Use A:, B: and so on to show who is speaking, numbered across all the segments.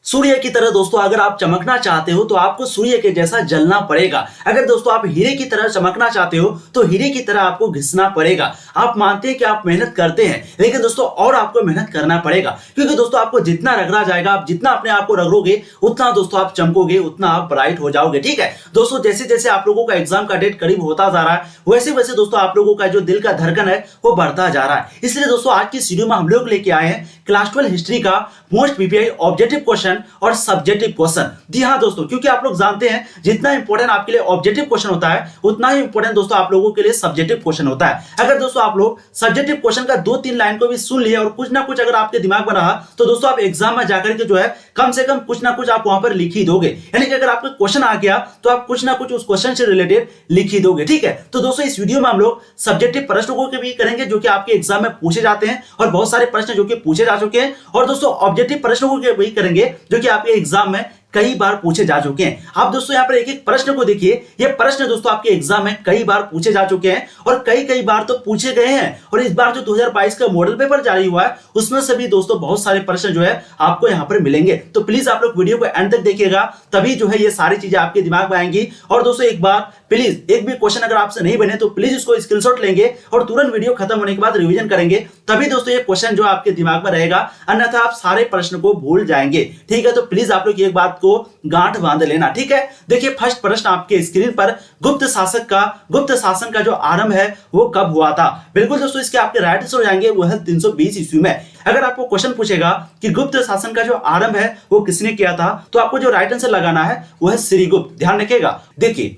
A: सूर्य की तरह दोस्तों अगर आप चमकना चाहते हो तो आपको सूर्य के जैसा जलना पड़ेगा। अगर दोस्तों आप हीरे की तरह चमकना चाहते हो तो हीरे की तरह आपको घिसना पड़ेगा। आप मानते हैं कि आप मेहनत करते हैं, लेकिन दोस्तों और आपको मेहनत करना पड़ेगा, क्योंकि दोस्तों आपको जितना रगड़ा जाएगा, आप जितना अपने आप को रगड़ोगे उतना दोस्तों आप चमकोगे, उतना आप ब्राइट हो जाओगे। ठीक है दोस्तों, जैसे जैसे आप लोगों का एग्जाम का डेट करीब होता जा रहा है, वैसे वैसे दोस्तों आप लोगों का जो दिल का धड़कन है वो बढ़ता जा रहा है। इसलिए दोस्तों आज की वीडियो में हम लोग लेके आए हैं क्लास 12 हिस्ट्री का मोस्ट पीपीआई ऑब्जेक्टिव क्वेश्चन और सब्जेक्टिव क्वेश्चन। जी हाँ दोस्तों, क्योंकि आप लोग जानते हैं जितना इंपॉर्टेंट आपके लिए ऑब्जेक्टिव क्वेश्चन होता है उतना ही इंपॉर्टेंट दोस्तों आप लोगों के लिए सब्जेक्टिव क्वेश्चन होता है। अगर दोस्तों आप लोग सब्जेक्टिव क्वेश्चन का 2-3 लाइन को भी सुन लिए और कुछ ना कुछ अगर आपके दिमाग में रहा तो दोस्तों आप एग्जाम में जाकर के जो है कम से कम कुछ ना कुछ आप वहां पर लिख ही दोगे। यानी कि अगर आपका क्वेश्चन आ गया तो आप कुछ ना कुछ उस क्वेश्चन से रिलेटेड लिख ही दोगे। ठीक है, तो दोस्तों इस वीडियो में हम लोग सब्जेक्टिव प्रश्नों के भी करेंगे जो कि आपके एग्जाम में पूछे जाते हैं, और बहुत सारे प्रश्न जो कि पूछे जा चुके हैं, और दोस्तों ऑब्जेक्टिव प्रश्नों के भी करेंगे जो कि आपके एग्जाम में कई बार पूछे जा चुके हैं। आप दोस्तों यहाँ पर एक एक प्रश्न को देखिए, ये प्रश्न दोस्तों आपके एग्जाम में कई बार पूछे जा चुके हैं और कई बार तो पूछे गए हैं। और इस बार जो 2022 का मॉडल पेपर जारी हुआ है उसमें से भी दोस्तों बहुत सारे प्रश्न जो है आपको यहाँ पर मिलेंगे। तो प्लीज आप लोग वीडियो को एंड तक देखिएगा, तभी जो है ये सारी चीजें आपके दिमाग में आएंगी। और दोस्तों एक बार प्लीज एक भी क्वेश्चन अगर आपसे नहीं बने तो प्लीज इसको स्क्रीनशॉट लेंगे और तुरंत वीडियो खत्म होने के बाद रिवीजन करेंगे, तभी दोस्तों ये क्वेश्चन जो आपके दिमाग में रहेगा, अन्यथा आप सारे प्रश्न को भूल जाएंगे। ठीक है, तो प्लीज आप लोग एक बात को गांठ बांध लेना। ठीक है, देखिए फर्स्ट प्रश्न आपके स्क्रीन पर, गुप्त शासन का जो आरंभ है वो कब हुआ था? बिल्कुल दोस्तों, इसके आपके राइट आंसर हो जाएंगे वो है 320 ईस्वी में। अगर आपको क्वेश्चन पूछेगा कि गुप्त शासन का जो आरंभ है वो किसने किया था, तो आपको जो राइट आंसर लगाना है वो है श्रीगुप्त। ध्यान रखिएगा। देखिए,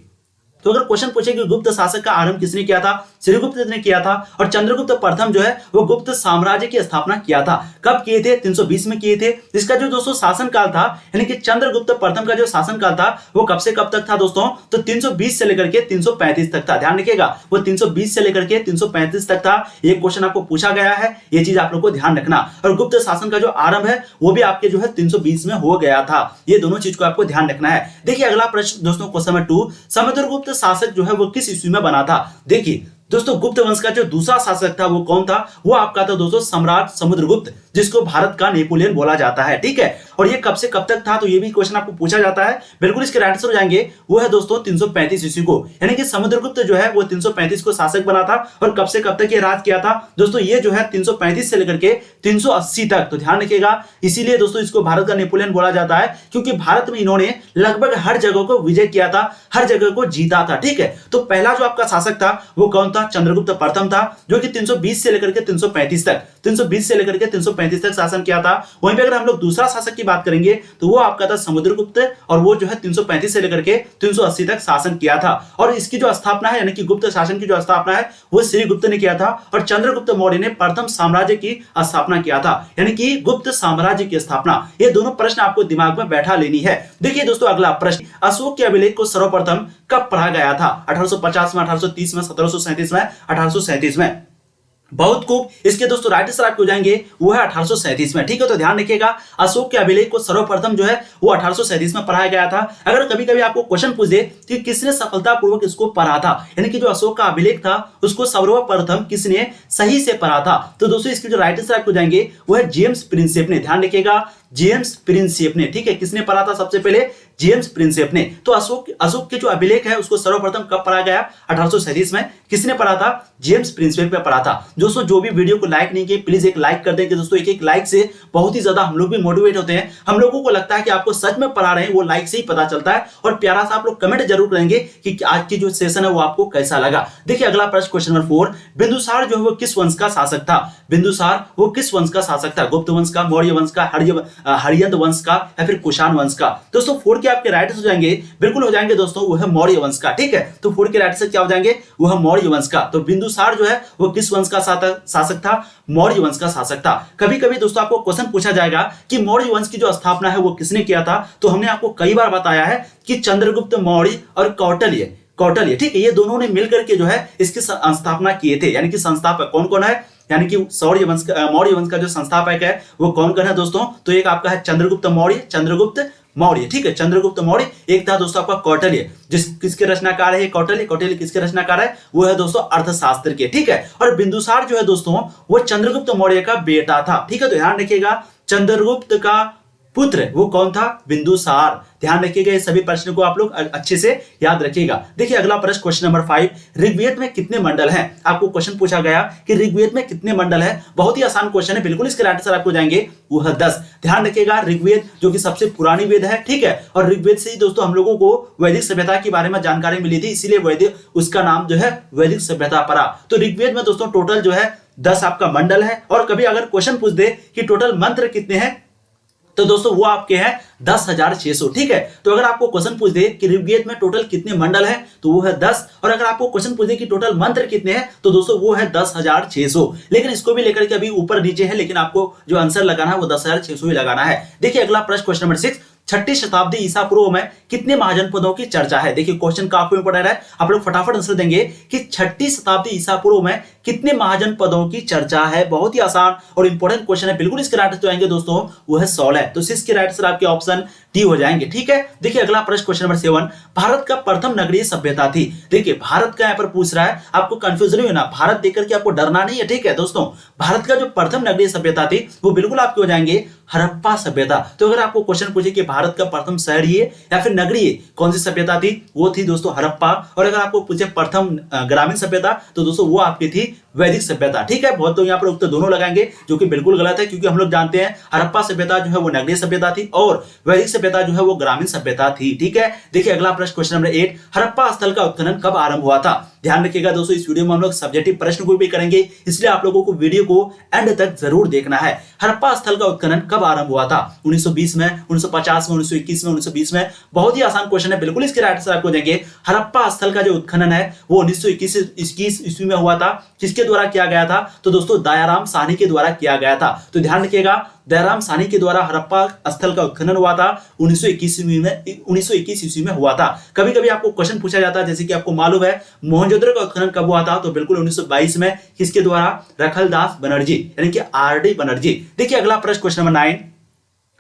A: तो अगर क्वेश्चन पूछे कि गुप्त शासक का आरंभ किसने किया था, श्रीगुप्त ने किया था। और चंद्रगुप्त प्रथम जो है वो गुप्त साम्राज्य की स्थापना किया था। कब किए थे? 320 में किए थे। इसका जो दोस्तों शासन काल था, यानी कि चंद्रगुप्त प्रथम का जो शासन काल था वो कब से कब तक था दोस्तों? तो 320 से लेकर के 335 तक था। ध्यान रखिएगा, वो 320 से लेकर के 335 तक था। ये क्वेश्चन आपको पूछा गया है, ये चीज आप लोग को ध्यान रखना। और गुप्त शासन का जो आरंभ है वो भी आपके जो है 320 में हो गया था। ये दोनों चीज को आपको ध्यान रखना है। देखिए अगला प्रश्न दोस्तों, क्वेश्चन नंबर 2, समुद्रगुप्त शासक जो है वो किस ईस्वी में बना था? देखिए दोस्तों, गुप्त वंश का जो दूसरा शासक था वो कौन था? वो आपका था दोस्तों सम्राट समुद्रगुप्त, जिसको भारत का नेपोलियन बोला जाता है। ठीक है, और ये कब से कब तक था? तो ये भी क्वेश्चन आपको पूछा जाता है। बिल्कुल इसके राइट आंसर हो जाएंगे वो है दोस्तों 335 ईस्वी को। यानी कि समुद्रगुप्त जो है वो 335 को शासक बना था। और कब से कब तक ये राज किया था दोस्तों? ये जो है 335 से लेकर के 380 तक। तो ध्यान रखिएगा, इसीलिए दोस्तों इसको भारत का नेपोलियन बोला जाता है, क्योंकि भारत में इन्होंने लगभग हर जगह को विजय किया था, हर जगह को जीता था। ठीक है, तो पहला जो आपका शासक था वो कौन था? चंद्रगुप्त प्रथम था, जो कि 320 से लेकर के 335 तक 320 से लेकर के 335 तक शासन किया था। वहीं पे अगर हम लोग दूसरा शासक की बात करेंगे तो वो आपका था समुद्रगुप्त, और वो जो है 335 से लेकर के 380 तक शासन किया था। और इसकी जो स्थापना है, यानी कि गुप्त शासन की जो स्थापना है वो श्रीगुप्त ने किया था, और चंद्रगुप्त मौर्य ने प्रथम साम्राज्य की स्थापना किया था, यानी कि गुप्त साम्राज्य की स्थापना। ये दोनों प्रश्न आपको दिमाग में बैठा लेनी है। देखिए दोस्तों अगला प्रश्न, अशोक के अभिलेख को सर्वप्रथम कब पढ़ा गया था? 1850 में, 1830 में, 1737 में, 1837 में। बहुत खूब, इसके दोस्तों राइट आंसर आपको हो जाएंगे वो है 1837 में। ठीक है, तो ध्यान रखिएगा, अशोक के अभिलेख को सर्वप्रथम जो है वो 1837 में पढ़ाया गया था। अगर कभी कभी आपको क्वेश्चन पूछ दे कि किसने सफलतापूर्वक इसको पढ़ा था, यानी कि जो अशोक का अभिलेख था उसको सर्वप्रथम किसने सही से पढ़ा था, तो दोस्तों इसके जो राइट आंसर आपको जाएंगे वो है जेम्स प्रिंसेप ने। ध्यान रखिएगा, जेम्स प्रिंसेप ने। ठीक है, किसने पढ़ा था सबसे पहले? जेम्स प्रिंसेप ने। तो अशोक के जो अभिलेख है उसको सर्वप्रथम कब पढ़ा गया? 1837 में। किसने पढ़ा था? जेम्स प्रिंसेप ने पढ़ा था। दोस्तों जो भी वीडियो को लाइक नहीं किए प्लीज एक लाइक कर देंगे दोस्तों। एक एक लाइक से बहुत ही ज्यादा हम लोग भी मोटिवेट होते हैं। हम लोगों को लगता है कि आपको सच में पढ़ा रहे हैं, वो लाइक से ही पता चलता है। और प्यारा सा आप लोग कमेंट जरूर करेंगे कि आज की जो सेशन है वो आपको कैसा लगा। देखिए अगला प्रश्न, क्वेश्चन नंबर 4, बिंदुसार जो है वो किस वंश का शासक था? बिंदुसार वो किस वंश का शासक था? गुप्त वंश का, मौर्य वंश का, हरियंत वंश का, या फिर कुषाण वंश का? दोस्तों 4 के आपके राइट हो जाएंगे, बिल्कुल हो जाएंगे दोस्तों वो है मौर्य वंश का। ठीक है, तो 4 के राइट से क्या हो जाएंगे? वो है मौर्य वंश का। तो बिंदुसार जो है वो किस वंश का शासक था? मौर्य वंश का शासक था। कभी कभी दोस्तों आपको क्वेश्चन पूछा जाएगा कि मौर्य वंश की जो स्थापना है वो किसने किया था, तो हमने आपको कई बार बताया है कि चंद्रगुप्त मौर्य और कौटिल्य। ठीक है, ये दोनों ने मिलकर के जो है इसकी स्थापना किए थे। यानी कि संस्थापक कौन कौन है? यानी कि मौर्य वंश का जो संस्थापक है वो कौन कौन है दोस्तों? तो एक आपका है चंद्रगुप्त मौर्य। ठीक है, चंद्रगुप्त मौर्य। एक था दोस्तों आपका कौटिल्य, किसके रचनाकार है? कौटिल्य किसके रचनाकार है? वो है दोस्तों अर्थशास्त्र के। ठीक है, और बिंदुसार जो है दोस्तों वो चंद्रगुप्त मौर्य का बेटा था। ठीक है, तो ध्यान रखिएगा, चंद्रगुप्त का पुत्र वो कौन था? बिंदुसार। ध्यान रखिएगा, ये सभी प्रश्न को आप लोग अच्छे से याद रखिएगा। देखिए अगला प्रश्न, क्वेश्चन नंबर 5, ऋग्वेद में कितने मंडल हैं? आपको क्वेश्चन पूछा गया कि ऋग्वेद में कितने मंडल हैं। बहुत ही आसान क्वेश्चन है, बिल्कुल इसके राइट आंसर आपको जाएंगे वो है 10। ध्यान रखिएगा, ऋग्वेद जो कि सबसे पुरानी वेद है, ठीक है, और ऋग्वेद से ही दोस्तों हम लोगों को वैदिक सभ्यता के बारे में जानकारी मिली थी, इसीलिए वैदिक उसका नाम जो है वैदिक सभ्यता पड़ा। तो ऋग्वेद में दोस्तों टोटल जो है 10 आपका मंडल है। और कभी अगर क्वेश्चन पूछ दे कि टोटल मंत्र कितने हैं, तो दोस्तों वो आपके हैं 10,600, ठीक है। तो अगर आपको क्वेश्चन पूछ दे कि ऋग्वेद में टोटल कितने मंडल हैं, तो वो है 10। और अगर आपको क्वेश्चन पूछ दे कि टोटल मंत्र कितने हैं, तो दोस्तों वो है 10,600। लेकिन इसको भी लेकर के अभी ऊपर नीचे है, लेकिन आपको जो आंसर लगाना है वो 10,600 ही लगाना है। देखिए अगला प्रश्न, क्वेश्चन नंबर 6, 6ठी शताब्दी ईसा पूर्व में कितने महाजनपदों की चर्चा है? देखिए क्वेश्चन काफी इंपॉर्टेंट है, आप लोग फटाफट आंसर देंगे कि 6ठी शताब्दी ईसा पूर्व में कितने महाजनपदों की चर्चा है। बहुत ही आसान और इंपॉर्टेंट क्वेश्चन है, बिल्कुल इसके राइट आंसर आएंगे दोस्तों वो है 16। तो 6 के राइट आंसर आपके ऑप्शन डी हो जाएंगे, ठीक है। देखिए अगला प्रश्न, क्वेश्चन नंबर 7, भारत का प्रथम नगरीय सभ्यता थी। देखिए भारत का यहाँ पर पूछ रहा है, आपको कंफ्यूजन नहीं होना, भारत देख करके आपको डरना नहीं है, ठीक है दोस्तों। भारत का जो प्रथम नगरीय सभ्यता थी वो बिल्कुल आपके हो जाएंगे हड़प्पा सभ्यता। तो अगर आपको क्वेश्चन पूछे कि भारत का प्रथम शहरीय या फिर नगरीय कौन सी सभ्यता थी, वो थी दोस्तों हड़प्पा। और अगर आपको पूछे प्रथम ग्रामीण सभ्यता, तो दोस्तों वो आपकी थी वैदिक सभ्यता, ठीक है। बहुत लोग यहाँ पर उत्तर दोनों लगाएंगे, जो कि बिल्कुल गलत है, क्योंकि हम लोग जानते हैं हड़प्पा सभ्यता जो है वो नगरीय सभ्यता थी और वैदिक सभ्यता जो है वो ग्रामीण सभ्यता थी, ठीक है। देखिए अगला प्रश्न, क्वेश्चन नंबर 8, हड़प्पा स्थल का उत्खनन कब आरंभ हुआ था? ध्यान रखिएगा दोस्तों, इस वीडियो में हम लोग सब्जेक्टिव प्रश्न को भी करेंगे, इसलिए आप लोगों को वीडियो को एंड तक जरूर देखना है। हड़प्पा स्थल का उत्खनन कब आरंभ हुआ था? 1920 में, 1950 में, 1921 में, 1920 में। बहुत ही आसान क्वेश्चन है, बिल्कुल इसके राइट आंसर आपको देंगे। हड़प्पा स्थल का जो उत्खनन है वो 1921 ईस्वी में हुआ था। किसके द्वारा किया गया था? तो दोस्तों दयाराम साहनी के द्वारा किया गया था। तो ध्यान रखिएगा, दयाराम साहनी के द्वारा हड़प्पा स्थल का उत्खनन हुआ था 1921 ईस्वी में हुआ था। कभी कभी आपको क्वेश्चन पूछा जाता है, जैसे कि आपको मालूम है मोहनजोदड़ो का उत्खनन कब हुआ था? तो बिल्कुल 1922 में। किसके द्वारा? रखलदास बनर्जी यानी कि आरडी बनर्जी। देखिए अगला प्रश्न, क्वेश्चन नंबर 9,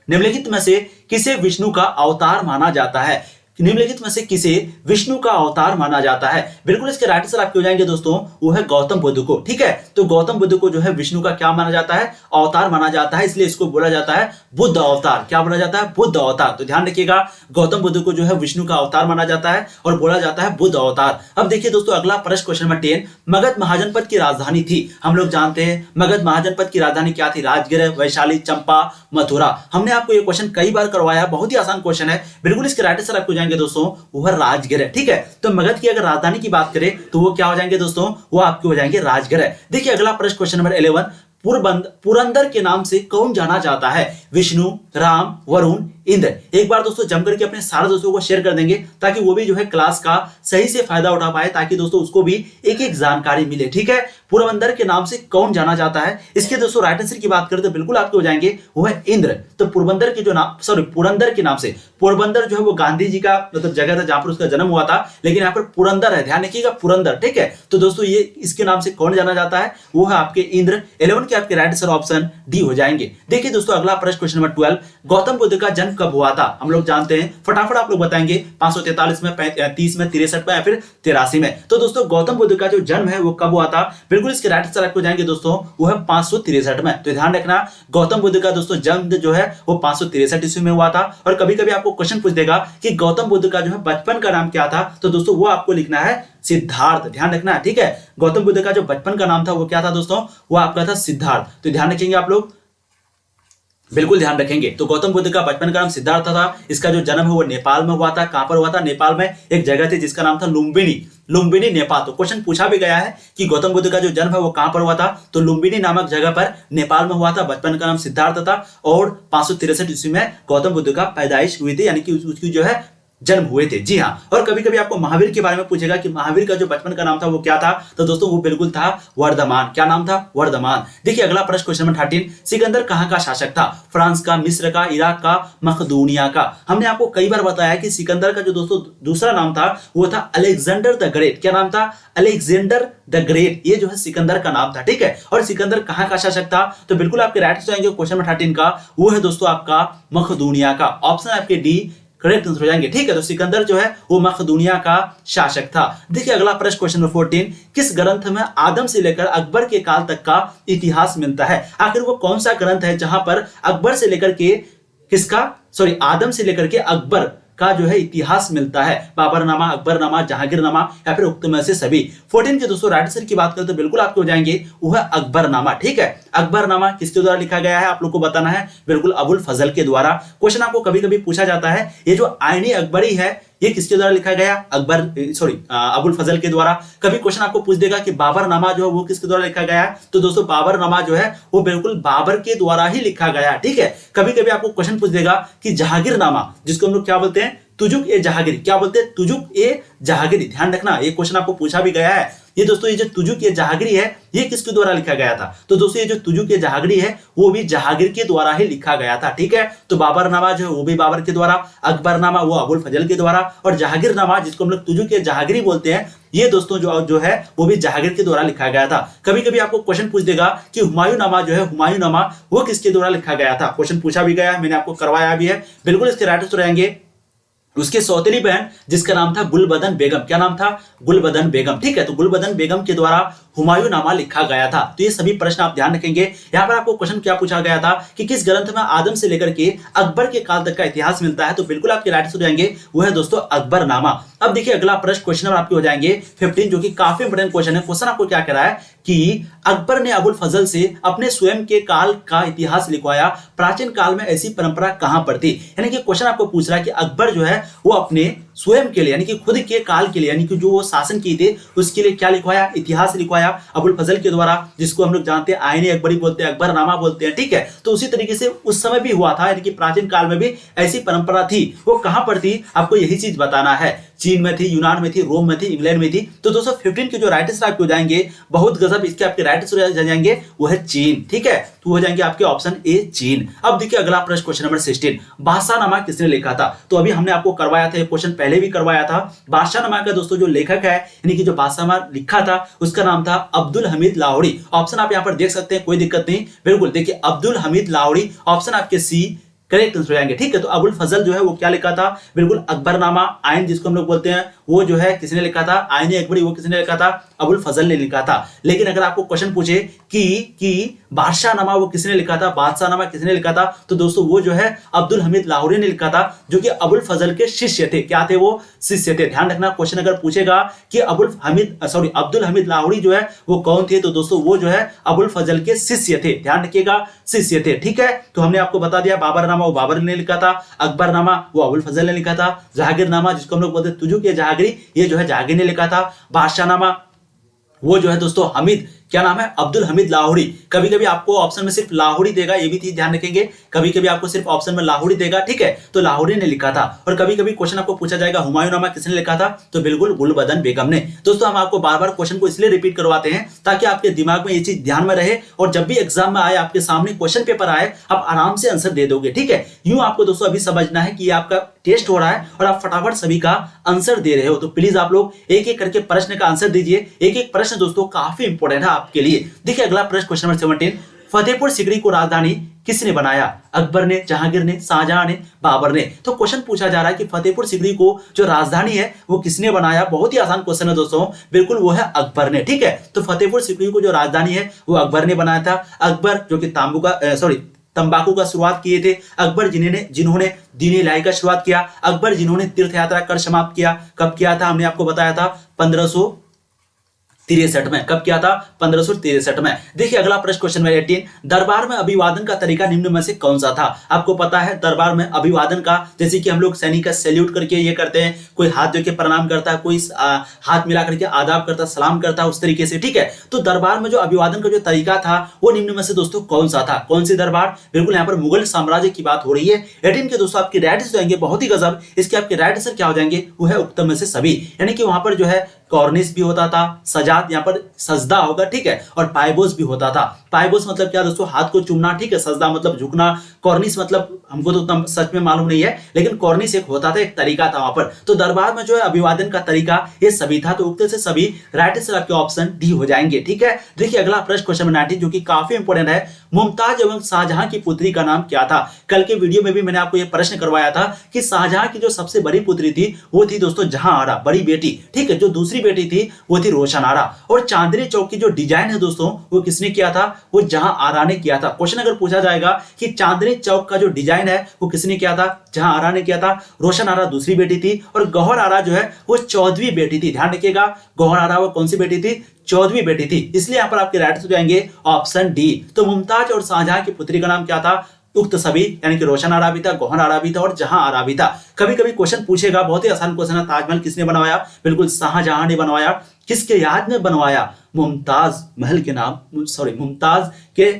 A: निम्नलिखित में से किसे विष्णु का अवतार माना जाता है? निम्नलिखित में से किसे विष्णु का अवतार माना जाता है? बिल्कुल इसके राइट आंसर आपके हो जाएंगे दोस्तों वो है गौतम बुद्ध को, ठीक है। तो गौतम बुद्ध को जो है विष्णु का क्या माना जाता है? अवतार माना जाता है, इसलिए इसको बोला जाता है बुद्ध अवतार। क्या बोला जाता है? बुद्ध अवतार। तो ध्यान रखिएगा, गौतम बुद्ध को जो है विष्णु का अवतार माना जाता है और बोला जाता है बुद्ध अवतार। अब देखिए दोस्तों अगला प्रश्न, क्वेश्चन नंबर 10, मगध महाजनपद की राजधानी थी। हम लोग जानते हैं मगध महाजनपद की राजधानी क्या थी? राजगृह, वैशाली, चंपा, मथुरा। हमने आपको ये क्वेश्चन कई बार करवाया, बहुत ही आसान क्वेश्चन है, बिल्कुल इसके राइट आंसर आपको जाएंगे दोस्तों वो राजगृह, ठीक है। तो मगध की अगर राजधानी की बात करें तो वो क्या हो जाएंगे दोस्तों? वो आपके हो जाएंगे राजगृह। देखिए अगला प्रश्न, क्वेश्चन नंबर 11, पुरंदर के नाम से कौन जाना जाता है? विष्णु, राम, वरुण, इंद्र। एक बार दोस्तों जमकर के अपने सारे दोस्तों को शेयर कर देंगे, ताकि वो भी जो है क्लास का सही से फायदा उठा पाए, ताकि दोस्तों उसको भी एक एक जानकारी मिले, ठीक है। पुरंदर के नाम से कौन जाना जाता है? इसके दोस्तों राइट आंसर की बात करें तो बिल्कुल आपके हो जाएंगे वो है इंद्र। तो पुरंदर के जो नाम, पुरंदर के नाम से, पोरबंदर जो है वो गांधी जी का मतलब जगह था जहां पर उसका जन्म हुआ था, लेकिन यहाँ पर पुरंदर है, ध्यान रखिएगा पुरंदर, ठीक है। तो दोस्तों ये इसके नाम से कौन जाना जाता है? वो है आपके इंद्र। 11 के आपके राइट आंसर ऑप्शन डी हो जाएंगे। देखिए दोस्तों अगला प्रश्न, क्वेश्चन नंबर 12, गौतम बुद्ध का जन्म कब हुआ था? हम लोग जानते हैं, फटाफट आप लोग बताएंगे, 543 में, 30 में, 63 में या फिर 83 में। तो दोस्तों गौतम बुद्ध का जो जन्म है वो कब हुआ था? बिल्कुल इसके राइट आंसर आपको जाएंगे दोस्तों वो है 563 में। तो ध्यान रखना, गौतम बुद्ध का दोस्तों जन्म जो है वो 563 ईस्वी में हुआ था। और कभी कभी आपको क्वेश्चन पूछ देगा कि गौतम बुद्ध का जो है बचपन का नाम क्या था, तो दोस्तों वो आपको लिखना है सिद्धार्थ। ध्यान रखना है, ठीक है। गौतम बुद्ध का जो बचपन का नाम था वो क्या था दोस्तों? वो आपका था सिद्धार्थ। तो ध्यान रखेंगे आप लोग, बिल्कुल ध्यान रखेंगे। तो गौतम बुद्ध का बचपन का नाम सिद्धार्थ था। इसका जो जन्म है वो नेपाल में हुआ था। कहां पर हुआ था? नेपाल में एक जगह थी जिसका नाम था लुम्बिनी नेपाल। तो क्वेश्चन पूछा भी गया है कि गौतम बुद्ध का जो जन्म है वो कहां पर हुआ था? तो लुम्बिनी नामक जगह पर नेपाल में हुआ था। बचपन का नाम सिद्धार्थ था और 563 ईस्वी में गौतम बुद्ध का पैदाइश हुई थी, यानी कि उसकी जो है जन्म हुए थे। जी हाँ। और कभी कभी आपको महावीर के बारे में पूछेगा कि महावीर का जो बचपन का नाम था वो क्या था, तो दोस्तों वो बिल्कुल था वर्धमान। क्या नाम था? वर्धमान। देखिए अगला प्रश्न, क्वेश्चन नंबर 13, सिकंदर कहाँ का शासक था? फ्रांस का, मिस्र का, इराक का, मकदूनिया का। हमने आपको कई बार बताया कि सिकंदर का जो दोस्तों दूसरा नाम था वो था अलेक्जेंडर द ग्रेट। क्या नाम था? Alexander the great. ये जो है सिकंदर का नाम था, ठीक है। और सिकंदर कहाँ का शासक था? तो बिल्कुल आपके राइट आंसर आएंगे क्वेश्चन नंबर 13 का, वो है दोस्तों आपका मकदूनिया का। ऑप्शन आपके डी करेक्ट आंसर हो जाएंगे, ठीक है। तो सिकंदर जो है वो मकदूनिया का शासक था। देखिए अगला प्रश्न, क्वेश्चन नंबर 14, किस ग्रंथ में आदम से लेकर अकबर के काल तक का इतिहास मिलता है? आखिर वो कौन सा ग्रंथ है जहां पर अकबर से लेकर के किसका, सॉरी, आदम से लेकर के अकबर का जो है इतिहास मिलता है। बाबरनामा, अकबरनामा, जहांगीरनामा या फिर उक्त में से सभी। 14 के दोस्तों राइट आंसर की बात करें तो बिल्कुल आपके हो जाएंगे वो है अकबरनामा। ठीक है, अकबरनामा किसके द्वारा लिखा गया है आप लोग को बताना है, बिल्कुल अबुल फजल के द्वारा। क्वेश्चन आपको कभी कभी पूछा जाता है ये जो आईनी अकबरी है ये किसके द्वारा लिखा गया, अबुल फजल के द्वारा। कभी क्वेश्चन आपको पूछ देगा कि बाबरनामा जो है वो किसके द्वारा लिखा गया है, तो दोस्तों बाबरनामा जो है वो बिल्कुल बाबर के द्वारा ही लिखा गया है। ठीक है, कभी कभी आपको क्वेश्चन पूछ देगा कि जहांगीरनामा, जिसको हम लोग क्या बोलते हैं, तुजुक ए जहांगीरी, क्या बोलते हैं, तुजुक ए जहांगीरी। ध्यान रखना ये क्वेश्चन आपको पूछा भी गया है। ये दोस्तों ये जो तुजुक ए जहांगीरी है ये किसके द्वारा लिखा गया था, तो दोस्तों ये जो तुजुक ए जहांगीरी है वो भी जहांगीर के द्वारा ही लिखा गया था। ठीक है, तो बाबरनामा जो है वो भी बाबर के द्वारा, अकबरनामा वो अबुल फजल के द्वारा, और जहांगीरनामा जिसको हम लोग तुजुक ए जहांगीरी बोलते हैं ये दोस्तों जो है वो भी जहांगीर के द्वारा लिखा गया था। कभी कभी आपको क्वेश्चन पूछ देगा कि हुमायूंनामा जो है, हुमायूंनामा वो किसके द्वारा लिखा गया था, क्वेश्चन पूछा भी गया है, मैंने आपको करवाया भी है। बिल्कुल इसके राइट आंसर रहेंगे उसके सौतेली बहन जिसका नाम था गुलबदन बेगम। क्या नाम था, गुलबदन बेगम। ठीक है, तो गुलबदन बेगम के द्वारा हुमायूंनामा लिखा गया था। तो ये सभी प्रश्न आप ध्यान रखेंगे। यहाँ पर आपको क्वेश्चन क्या पूछा गया था कि किस ग्रंथ में आदम से लेकर के अकबर के काल तक का इतिहास मिलता है, तो बिल्कुल आपके राइट आंसर हो जाएंगे वो है दोस्तों अकबरनामा। अब देखिए अगला प्रश्न, क्वेश्चन नंबर आपके हो जाएंगे 15, जो कि काफी इंपोर्टेंट क्वेश्चन है। क्वेश्चन आपको क्या कह रहा है कि अकबर ने अबुल फजल से अपने स्वयं के काल का इतिहास लिखवाया, प्राचीन काल में ऐसी परंपरा कहां पर थी। यानी कि क्वेश्चन आपको पूछ रहा है कि अकबर जो है वो अपने स्वयं के लिए यानी कि खुद के काल के लिए यानी कि जो वो शासन किए थे उसके लिए क्या लिखवाया, इतिहास लिखवाया अबुल फजल के द्वारा, जिसको हम लोग जानते हैं आईने अकबरी बोलते हैं, अकबरनामा बोलते हैं। ठीक है, तो उसी तरीके से उस समय भी हुआ था, यानी कि प्राचीन काल में भी ऐसी परंपरा थी। वो कहां पर थी आपको यही चीज बताना है। चीन में थी, यूनान में थी, रोम में थी, इंग्लैंड में थी। तो दोस्तों 15 के जो राइट आंसर आपके हो जाएंगे बहुत गजब, इसके आपके राइट आंसर हो जाएंगे वो है चीन। ठीक है, तो हो जाएंगे आपके ऑप्शन ए चीन। अब देखिए अगला प्रश्न, क्वेश्चन नंबर 16, बादशाहनामा किसने लिखा था। तो अभी हमने आपको करवाया था, क्वेश्चन पहले भी करवाया था। बादशाहनामा का दोस्तों जो लेखक है यानी कि जो बादशाहनामा लिखा था उसका नाम था अब्दुल हमीद लाहौरी। ऑप्शन आप यहां पर देख सकते हैं, कोई दिक्कत नहीं। बिल्कुल देखिए अब्दुल हमीद लाहौरी, ऑप्शन आपके सी करेक्ट आंसर हो जाएंगे। ठीक है, तो अबुल फजल जो है वो क्या लिखा था, बिल्कुल अकबरनामा आइन जिसको हम लोग बोलते हैं वो जो है किसने लिखा था, आईने अकबरी वो किसने लिखा था, अबुल फजल ने लिखा था। लेकिन अगर आपको क्वेश्चन पूछे कि बादशाहनामा वो किसने लिखा था, बादशाहनामा किसने लिखा था, तो दोस्तों वो जो है अब्दुल हमीद लाहौरी ने लिखा था, जो कि अबुल फजल के शिष्य थे। क्या थे वो, शिष्य थे। ध्यान रखना क्वेश्चन अगर पूछेगा कि अब्दुल हमीद लाहौरी जो है वो कौन थे, तो दोस्तों वो जो है अबुल फजल के शिष्य थे। ध्यान रखिएगा शिष्य थे। ठीक है, तो हमने आपको बता दिया बाबरनामा वो बाबर ने लिखा था, अकबरनामा वो अबुल फजल ने लिखा था, जहांगीरनामा जिसको हम लोग बोलते हैं तुजुक ए जहांगीरी ये जो है जहांगीर ने लिखा था, बादशाहनामा वो जो है दोस्तों हमीद, क्या नाम है, अब्दुल हमीद लाहौरी। कभी कभी आपको ऑप्शन में सिर्फ लाहौरी देगा, ये भी चीज ध्यान रखेंगे, कभी कभी आपको सिर्फ ऑप्शन में लाहौरी देगा। ठीक है, तो लाहौरी ने लिखा था। और कभी कभी क्वेश्चन आपको पूछा जाएगा हुमायूंनामा किसने लिखा था, तो बिल्कुल गुलबदन बेगम ने। दोस्तों हम आपको बार बार क्वेश्चन को इसलिए रिपीट करवाते हैं ताकि आपके दिमाग में ये चीज ध्यान में रहे और जब भी एग्जाम में आए, आपके सामने क्वेश्चन पेपर आए, आप आराम से आंसर दे दोगे। ठीक है, यूं आपको दोस्तों अभी समझना है कि ये आपका टेस्ट हो रहा है और आप फटाफट सभी का आंसर दे रहे हो। तो प्लीज आप लोग एक एक करके प्रश्न का आंसर दीजिए। एक एक प्रश्न दोस्तों काफी इंपॉर्टेंट है आपके लिए। देखिए अगला प्रश्न, क्वेश्चन नंबर 17, फतेहपुर सिकरी को राजधानी किसने बनाया, अकबर ने, जहांगीर ने, शाहजहां ने, बाबर ने। तो क्वेश्चन पूछा जा रहा है कि फतेहपुर सिकरी को जो राजधानी है वो किसने बनाया। बहुत ही आसान क्वेश्चन है दोस्तों, बिल्कुल वो है अकबर ने। ठीक है, तो फतेहपुर सिकरी को जो राजधानी है वो अकबर ने बनाया था। अकबर जो कि तंबाकू का शुरुआत किए थे, अकबर जिन्होंने दीन इलाही का शुरुआत किया, अकबर जिन्होंने तीर्थ यात्रा कर समाप्त किया। कब किया था, हमने आपको बताया था 1563 में। कब किया था, 1563 में। देखिए अगला प्रश्न, क्वेश्चन नंबर 18, दरबार में अभिवादन का तरीका निम्न में से कौन सा था। आपको पता है दरबार में अभिवादन का, जैसे कि हम लोग सैनिक का सैल्यूट करके ये करते हैं, कोई हाथ दे के प्रणाम करता है, कोई हाथ मिला करके आदाब करता, सलाम करता है, उस तरीके से। ठीक है, तो दरबार में जो अभिवादन का जो तरीका था वो निम्न में से दोस्तों कौन सा था, कौन सी दरबार, बिल्कुल यहाँ पर मुगल साम्राज्य की बात हो रही है। 18 के दोस्तों आपके राइट आंसर जाएंगे बहुत ही गजब, इसके आपके राइट आंसर क्या हो जाएंगे, वो है उक्त में से सभी। यानी कि वहां पर जो है कॉर्निश भी होता था, सजाद यहाँ पर सजदा होगा। ठीक है, और पायबोस भी होता था। पायबोस मतलब क्या दोस्तों, हाथ को चूमना। ठीक है, सजदा मतलब झुकना, कॉर्निश मतलब हमको तो उतना सच में मालूम नहीं है, लेकिन कॉर्निश एक होता था, एक तरीका था वहां पर। तो दरबार में जो है अभिवादन का तरीका ये सभी था, तो उक्त से सभी राइट आंसर आपके ऑप्शन डी हो जाएंगे। ठीक है, देखिए अगला प्रश्न, क्वेश्चन नंबर 19, जो कि काफी इंपोर्टेंट है। मुमताज एवं शाहजहां की पुत्री का नाम क्या था? कल के वीडियो में भी मैंने आपको यह प्रश्न करवाया था कि शाहजहां की जो सबसे बड़ी पुत्री थी वो थी दोस्तों जहां आरा, बड़ी बेटी, ठीक है। जो दूसरी बेटी थी वो थी रोशन आरा। और चांदनी चौक की जो डिजाइन है दोस्तों वो किसने किया था? वो जहां आरा ने किया था। क्वेश्चन अगर पूछा जाएगा कि चांदनी चौक का जो डिजाइन है वो किसने किया था? जहां आरा ने किया था। रोशन आरा दूसरी बेटी थी और गौहर आरा जो है वो चौदहवीं बेटी थी। ध्यान रखिएगा, गौहर आरा वो कौन सी बेटी थी? चौदहवीं बेटी थी। इसलिए यहां पर आपके राइट हो जाएंगे ऑप्शन डी। तो मुमताज और शाहजहां की पुत्री का नाम क्या था? उक्त सभी, यानी कि रोशन आरा भी था, गौहर आरा भी था और जहां आरा भी था। कभी कभी क्वेश्चन पूछेगा, बहुत ही आसान क्वेश्चन है, ताजमहल किसने बनवाया? बिल्कुल शाहजहां ने बनवाया। किसके याद में बनवाया? मुमताज महल के नाम, सॉरी, मुमताज के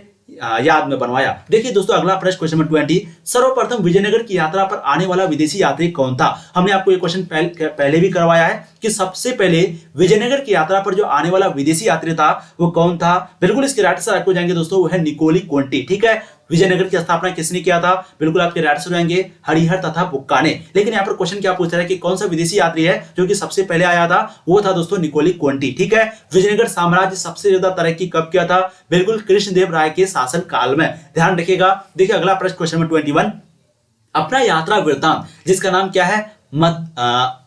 A: याद में बनवाया। देखिए दोस्तों अगला प्रश्न, क्वेश्चन नंबर 20, सर्वप्रथम विजयनगर की यात्रा पर आने वाला विदेशी यात्री कौन था? हमने आपको ये क्वेश्चन पहले भी करवाया है कि सबसे पहले विजयनगर की यात्रा पर जो आने वाला विदेशी यात्री था वो कौन था? बिल्कुल इसके राइट आंसर आपको जाएंगे दोस्तों, वो है निकोली कोंटी, ठीक है। विजयनगर की स्थापना किसने किया था? बिल्कुल आपके राइट आंसर जाएंगे हरिहर तथा बुक्का ने। लेकिन यहाँ पर क्वेश्चन क्या पूछ रहा है कि कौन सा विदेशी यात्री है जो कि सबसे पहले आया था? वो था दोस्तों निकोली कोंटी, ठीक है। विजयनगर साम्राज्य सबसे ज्यादा तरक्की कब किया था? बिल्कुल कृष्णदेव राय के शासन काल में। ध्यान रखिएगा। देखिए अगला प्रश्न, क्वेश्चन नंबर 21, अपना यात्रा वृत्तांत जिसका नाम क्या है?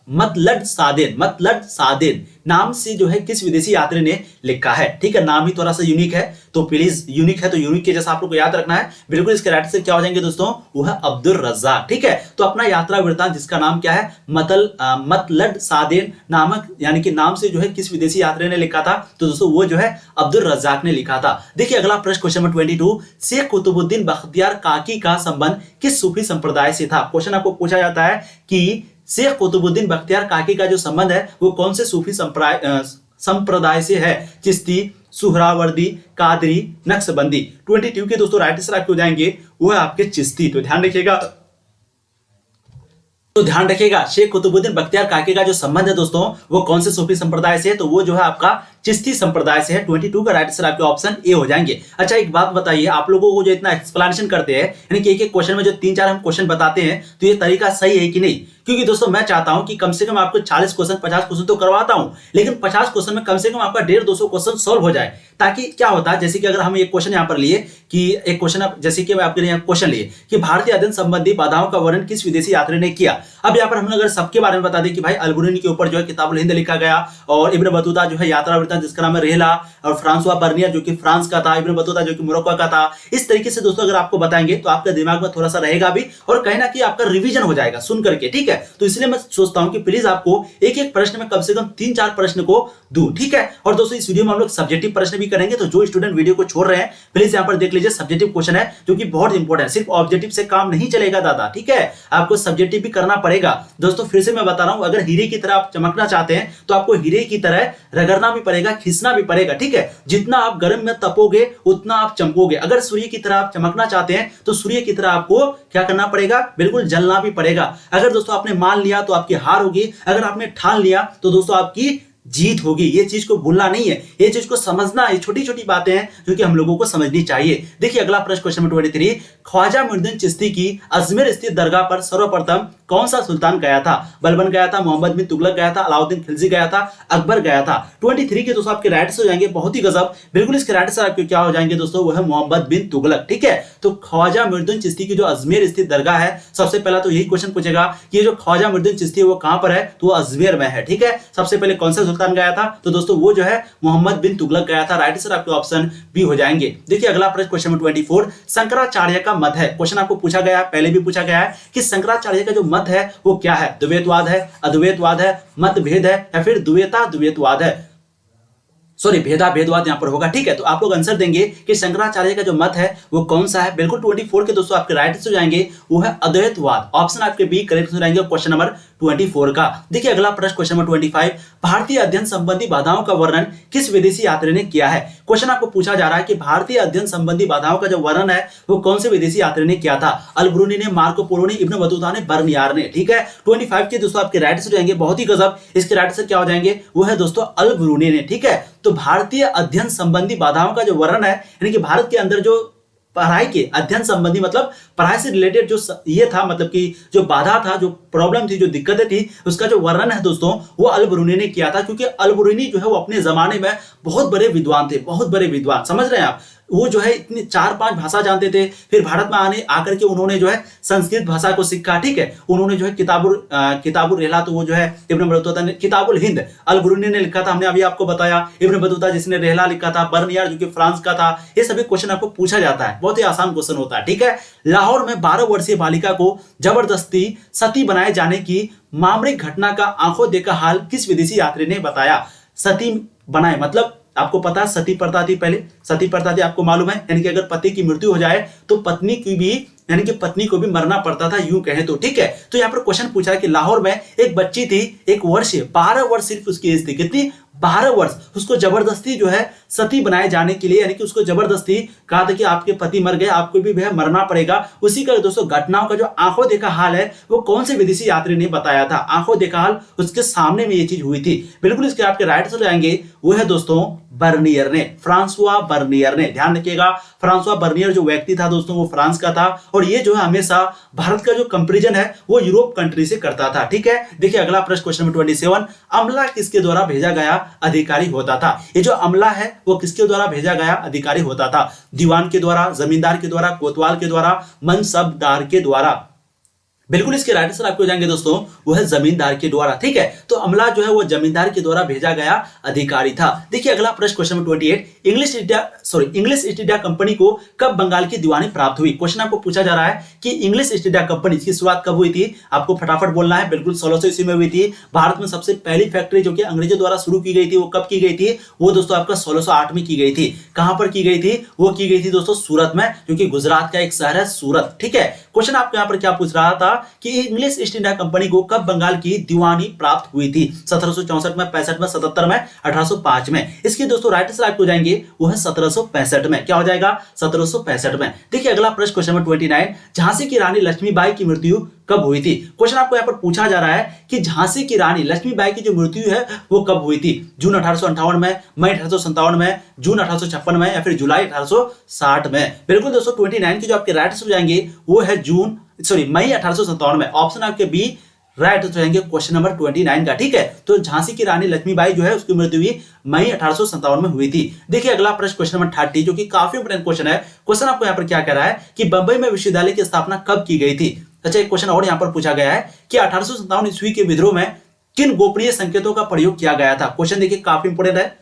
A: मतलड सादेन नाम से जो है किस विदेशी यात्री ने लिखा है? ठीक है, नाम ही थोड़ा सा यूनिक है, तो प्लीज यूनिक है तो यूनिक के जैसा आप लोग को याद रखना है। बिल्कुल इसके राइट से क्या हो जाएंगे दोस्तों? वो है अब्दुल रज्जाक, ठीक है। तो अपना यात्रा वृत्तांत जिसका नाम क्या है? मतलड सादेन नामक, यानी कि नाम से जो है किस विदेशी यात्री ने लिखा था? तो दोस्तों वो जो है अब्दुल रज्जाक ने लिखा था। देखिए अगला प्रश्न, क्वेश्चन नंबर 22, शेख कुतुबुद्दीन बख्तियार काकी का संबंध किस सूफी संप्रदाय से था? क्वेश्चन आपको पूछा जाता है कि शेख कुतुबुद्दीन बख्तियार काकी का जो संबंध है वो कौन से सूफी संप्रदाय से है? चिश्ती, सुहरावर्दी, कादरी, नक्शबंदी। 22 के दोस्तों राइट आंसर आपके हो जाएंगे वो है आपके चिश्ती। तो ध्यान रखिएगा, शेख कुतुबुद्दीन बख्तियार काकी का जो संबंध है दोस्तों वो कौन से सूफी संप्रदाय से है? तो वो जो है आपका चिश्ती संप्रदाय से है। 22 का राइट आंसर आपके ऑप्शन ए हो जाएंगे। अच्छा एक बात बताइए, आप लोगों को जो इतना एक्सप्लेनेशन करते हैं, यानी कि एक एक क्वेश्चन में जो 3-4 हम क्वेश्चन बताते हैं, तो ये तरीका सही है कि नहीं? क्योंकि दोस्तों मैं चाहता हूं कि कम से कम आपको 40 क्वेश्चन 50 क्वेश्चन तो करवाता हूं, लेकिन 50 क्वेश्चन में कम से कम आपका 150-200 क्वेश्चन सॉल्व हो जाए। ताकि क्या होता है, जैसे कि अगर हम एक क्वेश्चन यहाँ पर लिए कि एक क्वेश्चन, जैसे कि मैं आपके लिए क्वेश्चन लिए कि भारतीय अध्ययन संबंधी बाधाओं का वर्णन किस विदेशी यात्री ने किया। अब यहाँ पर हमने अगर सबके बारे में बता दें कि भाई अल-बुरूनी के ऊपर जो है किताबुल हिंद लिखा गया, और इब्न बतूता जो है यात्रा वृत्तांत जिसका नाम है रेहला, और फ्रांसवा बर्नियर जो कि फ्रांस का था, इब्न बतूता जो कि मोरक्को का था। इस तरीके से दोस्तों अगर आपको बताएंगे तो आपके दिमाग में थोड़ा सा रहेगा भी और कहीं ना कहीं आपका रिवीजन हो जाएगा सुन करके, ठीक है। तो इसलिए मैं सोचता हूं कि प्लीज आपको एक एक प्रश्न में कम से कम 3-4 प्रश्न को दूं, ठीक है। और दोस्तों इस वीडियो में हम लोग सब्जेक्टिव प्रश्न भी करेंगे, तो जो स्टूडेंट वीडियो को छोड़ रहे हैं प्लीज यहां पर देख लीजिए, सब्जेक्टिव क्वेश्चन है जो कि बहुत इंपॉर्टेंट है। सिर्फ ऑब्जेक्टिव से काम नहीं चलेगा दादा, ठीक है, आपको सब्जेक्टिव भी करना पड़ेगा। दोस्तों फिर से मैं बता रहा हूं, अगर हीरे की तरह आप चमकना चाहते हैं तो आपको हीरे की तरह रगड़ना भी पड़ेगा, खींचना भी पड़ेगा, ठीक है। जितना आप गर्म में तपोगे उतना आप चमकोगे। अगर सूर्य की तरह आप चमकना चाहते हैं तो सूर्य की तरह आपको क्या करना पड़ेगा? बिल्कुल जलना भी पड़ेगा। अगर दोस्तों आपने मान लिया तो आपकी हार होगी, अगर आपने ठान लिया तो दोस्तों आपकी जीत होगी। ये चीज को भूलना नहीं है, ये चीज को समझना है। छोटी छोटी बातें हैं जो कि हम लोगों को समझनी चाहिए। देखिए अगला प्रश्न, क्वेश्चन नंबर 23, ख्वाजा मुइनुद्दीन चिश्ती की अजमेर स्थित दरगाह पर सर्वप्रथम कौन सा सुल्तान गया था? बलबन गया था, मोहम्मद बिन तुगलक गया था, अलाउद्दीन खिलजी गया था, अकबर गया था। 23 के दोस्तों आपके राइट हो जाएंगे, बहुत ही गजब। बिल्कुल इसके राइट से आपके क्या हो जाएंगे दोस्तों? वो है मोहम्मद बिन तुगलक, ठीक है। तो ख्वाजा मुइनुद्दीन चिश्ती की जो अजमेर स्थित दरगाह है, सबसे पहला तो यही क्वेश्चन पूछेगा कि ये जो ख्वाजा मुइनुद्दीन चिश्ती है वो कहां पर है? तो वो अजमेर में है, ठीक है। सबसे पहले कौन सा सुल्तान गया था? तो दोस्तों वो जो है मोहम्मद बिन तुगलक गया था। राइट आंसर आपके ऑप्शन बी हो जाएंगे। देखिए अगला प्रश्न, क्वेश्चन नंबर 24, शंकराचार्य का मत है। क्वेश्चन आपको पूछा गया है, पहले भी पूछा गया है कि शंकराचार्य का जो मत है वो क्या है? द्वैतवाद है, अद्वैतवाद है, मतभेद है, या फिर द्वैतवाद है? सॉरी, भेदवाद यहां पर होगा, ठीक है। तो आप लोग आंसर देंगे कि शंकराचार्य का जो मत है वो कौन सा है। बिल्कुल 24 के दोस्तों आपके राइट हो जाएंगे, वो है अद्वैतवाद। ऑप्शन आपके बी करेक्ट हो जाएंगे क्वेश्चन नंबर 24 का। देखिए अगला प्रश्न, क्वेश्चन नंबर 25, भारतीय अध्ययन संबंधी बाधाओं का वर्णन किस विदेशी यात्री ने किया है? क्वेश्चन आपको पूछा जा रहा है कि भारतीय अध्ययन संबंधी बाधाओं का जो वर्णन है वो कौन से विदेशी यात्री ने किया था? अल-बुरूनी ने, मार्को पोलो ने, इब्न बतूता ने, बर्नियार ने, ठीक है। 25 के दोस्तों आपके राइट हो जाएंगे, बहुत ही गजब। इसके राइट से क्या हो जाएंगे? वो है दोस्तों अल-बुरूनी ने, ठीक है। तो भारतीय अध्ययन संबंधी बाधाओं का जो वर्णन है, यानी कि भारत के अंदर जो पढ़ाई के अध्ययन संबंधी, मतलब पढ़ाई से रिलेटेड जो ये था, मतलब कि जो बाधा था, जो प्रॉब्लम थी, जो दिक्कतें थी, उसका जो वर्णन है दोस्तों वो अल-बुरूनी ने किया था। क्योंकि अल-बुरूनी जो है वो अपने जमाने में बहुत बड़े विद्वान थे, बहुत बड़े विद्वान, समझ रहे हैं आप। वो जो है इतनी 4-5 भाषा जानते थे। फिर भारत में आने आकर के उन्होंने जो है संस्कृत भाषा को सीखा, ठीक है। उन्होंने जो है किताबुल रेहला, तो वो जो है इब्न बतूता ने, किताबुल हिंद अल बुरूनी ने लिखा था, हमने अभी आपको बताया। इब्न बतूता जिसने रेहला लिखा था, बर्नियार जो कि फ्रांस का था। ये सभी क्वेश्चन आपको पूछा जाता है, बहुत ही आसान क्वेश्चन होता है, ठीक है। लाहौर में 12 वर्षीय बालिका को जबरदस्ती सती बनाए जाने की मामूलिक घटना का आंखों देखा हाल किस विदेशी यात्री ने बताया? सती बनाए मतलब आपको पता है सती प्रथा थी, पहले सती प्रथा थी, आपको मालूम है, यानी कि अगर पति की मृत्यु हो जाए तो पत्नी की भी, यानी कि पत्नी को भी मरना पड़ता था, यूं कहें तो, ठीक है। तो यहाँ पर क्वेश्चन पूछा है कि लाहौर में एक बच्ची थी, एक वर्ष, 12 वर्ष सिर्फ उसकी एज थी, कितनी? 12 वर्ष। उसको जबरदस्ती जो है सती बनाए जाने के लिए, यानी कि उसको जबरदस्ती कहा था कि आपके पति मर गए, आपको भी वह मरना पड़ेगा। उसी का दोस्तों घटनाओं का जो आंखों देखा हाल है वो कौन से विदेशी यात्री ने बताया था? आंखों देखा हाल, उसके सामने में ये चीज हुई थी। बिल्कुल इसके आपके राइट आंसर जाएंगे वो है दोस्तों बर्नियर ने, फ्रांसवा बर्नियर ने। ध्यान रखिएगा, फ्रांसवा बर्नियर जो व्यक्ति था दोस्तों वो फ्रांस का था, और ये जो है हमेशा भारत का जो कंपैरिजन है वो यूरोप कंट्री से करता था, ठीक है। देखिए अगला प्रश्न, क्वेश्चन नंबर 27, अमला किसके द्वारा भेजा गया अधिकारी होता था? ये जो अमला है वो किसके द्वारा भेजा गया अधिकारी होता था? दीवान के द्वारा, जमींदार के द्वारा, कोतवाल के द्वारा, मनसबदार के द्वारा? बिल्कुल इसके राइट आंसर आपको जाएंगे दोस्तों वो है जमींदार के द्वारा, ठीक है। तो अमला जो है वो जमींदार के द्वारा भेजा गया अधिकारी था। देखिए अगला प्रश्न, question number 28, English east India company को कब बंगाल की दीवानी प्राप्त हुई? क्वेश्चन आपको पूछा जा रहा है कि इंग्लिश ईस्ट इंडिया कंपनी की शुरुआत कब हुई थी? आपको फटाफट बोलना है। बिल्कुल 1600 ईस्वी में हुई थी। भारत में सबसे पहली फैक्ट्री जो कि अंग्रेजों द्वारा शुरू की गई थी वो कब की गई थी? वो दोस्तों आपका 1608 में की गई थी। कहां पर की गई थी? वो की गई थी दोस्तों सूरत में, क्योंकि गुजरात का एक शहर है सूरत, ठीक है। क्वेश्चन आपको यहाँ पर क्या पूछ रहा था कि इंग्लिश ईस्ट इंडिया कंपनी को कब बंगाल की दीवानी प्राप्त हुई थी? 1764 में, 65 में, 77 में, 1805 में? इसकी दोस्तों राइट आंसर आपको जाएंगे वो है 1765 में। क्या हो जाएगा? 1765 में। देखिए अगला प्रश्न, क्वेश्चन नंबर 29, झांसी की रानी लक्ष्मीबाई की मृत्यु कब हुई थी? क्वेश्चन आपको यहाँ पर पूछा जा रहा है कि झांसी की रानी लक्ष्मीबाई की जो मृत्यु है वो कब हुई थी? जून 1858 में, मई 1857 में, जून 1856 में, या फिर जुलाई 1860 में? बिल्कुल दोस्तों 29 की जो आपके राइट आंसर जाएंगे वो है मई 1857 में। ऑप्शन आपके बी राइट आंसर जाएंगे क्वेश्चन नंबर 29 का, ठीक है। तो झांसी की रानी लक्ष्मीबाई जो है उसकी मृत्यु हुई मई 1857 में हुई थी। देखिए अगला प्रश्न, क्वेश्चन नंबर 30, जो कि काफी इंपोर्टेंट क्वेश्चन है। क्वेश्चन आपको यहाँ पर क्या कह रहा है कि बंबई में विश्वविद्यालय की स्थापना कब की गई थी? अच्छा, एक क्वेश्चन और यहाँ पर पूछा गया है कि 1857 ईस्वी के विद्रोह में किन गोपनीय संकेतों का प्रयोग किया गया था? क्वेश्चन देखिए काफी इंपोर्टेंट है।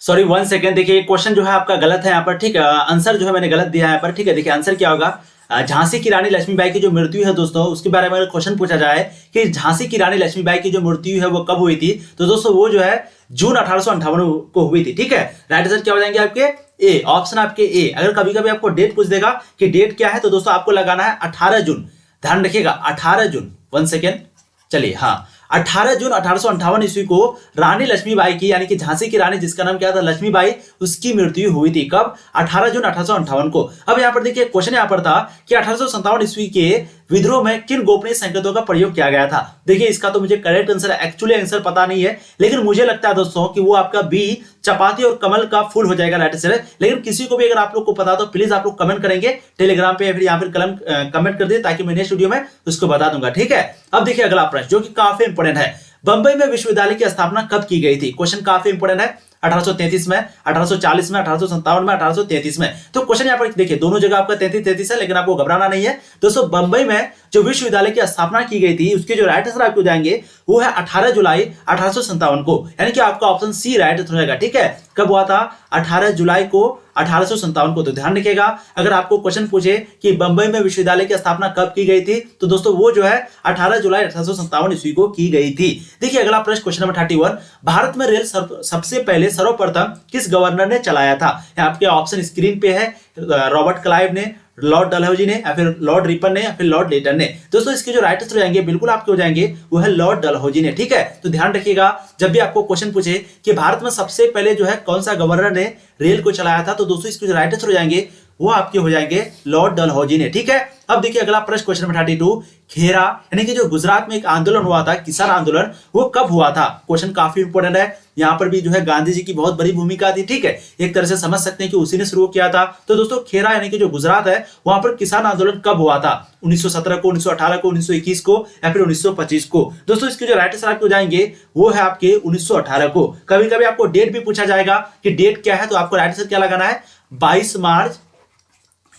A: सॉरी 1 सेकेंड, देखिए क्वेश्चन जो है आपका गलत है यहाँ पर, ठीक है। आंसर जो है मैंने गलत दिया है यहाँ पर, ठीक है। देखिए आंसर क्या होगा, झांसी की रानी लक्ष्मीबाई की जो मृत्यु है दोस्तों उसके बारे में क्वेश्चन पूछा जाए कि झांसी की रानी लक्ष्मीबाई की जो मृत्यु है वो कब हुई थी, तो दोस्तों वो जो है जून 1858 को हुई थी, ठीक है। राइट आंसर क्या हो जाएंगे आपके ए, ऑप्शन आपके ए। अगर कभी कभी आपको डेट पूछ देगा कि डेट क्या है तो दोस्तों आपको लगाना है 18 जून। ध्यान रखिएगा 18 जून। 1 सेकेंड, चलिए, हाँ 18 जून 1858 ईस्वी को रानी लक्ष्मीबाई की, यानी कि झांसी की रानी जिसका नाम क्या था लक्ष्मीबाई, उसकी मृत्यु हुई थी। कब? 18 जून 1858 को। अब यहाँ पर देखिए क्वेश्चन यहाँ पर था कि 1857 ईस्वी के विद्रोह में किन गोपनीय संकेतों का प्रयोग किया गया था? देखिए इसका तो मुझे करेक्ट आंसर एक्चुअली आंसर पता नहीं है, लेकिन मुझे लगता है दोस्तों कि वो आपका बी चपाती और कमल का फूल हो जाएगा राइट आंसर। लेकिन किसी को भी अगर आप लोग को पता तो प्लीज आप लोग कमेंट करेंगे टेलीग्राम पे या फिर यहाँ फिर कमेंट कर दे, ताकि मैं नेक्स्ट वीडियो में उसको बता दूंगा, ठीक है। अब देखिए अगला प्रश्न जो कि काफी इंपोर्टेंट है, बंबई में विश्वविद्यालय की स्थापना कब की गई थी? क्वेश्चन काफी इंपोर्टेंट है। 1833 में, 1840 में, 1857 में, 1833 में। तो क्वेश्चन यहाँ पर देखिए दोनों जगह आपका 33 है, लेकिन आपको घबराना नहीं है दोस्तों। बंबई में जो विश्वविद्यालय की स्थापना की गई थी उसके जो राइट आंसर आपको जाएंगे वो है 18 जुलाई 1857 को, यानी कि आपका ऑप्शन सी राइट आंसर हो जाएगा, ठीक है। कब हुआ था? 18 जुलाई को 1857 को। तो ध्यान रखिएगा अगर आपको क्वेश्चन पूछे कि बंबई में विश्वविद्यालय की स्थापना कब की गई थी तो दोस्तों वो जो है 18 जुलाई 1857 ईस्वी को की गई थी। देखिए अगला प्रश्न, क्वेश्चन नंबर 31, भारत में रेल सबसे पहले सर्वप्रथम किस गवर्नर ने चलाया था? आपके ऑप्शन स्क्रीन पे है, रॉबर्ट क्लाइव ने, लॉर्ड डलहौजी ने, या फिर लॉर्ड रिपन ने, या फिर लॉर्ड लेटन ने। दोस्तों इसके जो राइट आंसर जाएंगे बिल्कुल आपके हो जाएंगे वो है लॉर्ड डलहौजी ने, ठीक है। तो ध्यान रखिएगा जब भी आपको क्वेश्चन पूछे कि भारत में सबसे पहले जो है कौन सा गवर्नर ने रेल को चलाया था तो दोस्तों इसके जो राइट आंसर हो जाएंगे वो आपके हो जाएंगे लॉर्ड डलहौजी ने, ठीक है। अब देखिए अगला प्रश्न, क्वेश्चन नंबर 32, खेरा यानी कि जो गुजरात में एक आंदोलन हुआ था, किसान आंदोलन, वो कब हुआ था? क्वेश्चन काफी इंपोर्टेंट है। यहाँ पर भी जो है गांधी जी की बहुत बड़ी भूमिका थी, ठीक है। एक तरह से समझ सकते हैं कि उसी ने शुरू किया था। तो दोस्तों खेरा यानी कि जो गुजरात है वहां पर किसान आंदोलन कब हुआ था? 1917 को, 1918 को, 1921 को, या फिर 1925 को? दोस्तों इसके जो राइट आंसर आपको जाएंगे वो है आपके 1918 को। कभी कभी आपको डेट भी पूछा जाएगा कि डेट क्या है तो आपको राइट आंसर क्या लगाना है? 22 मार्च,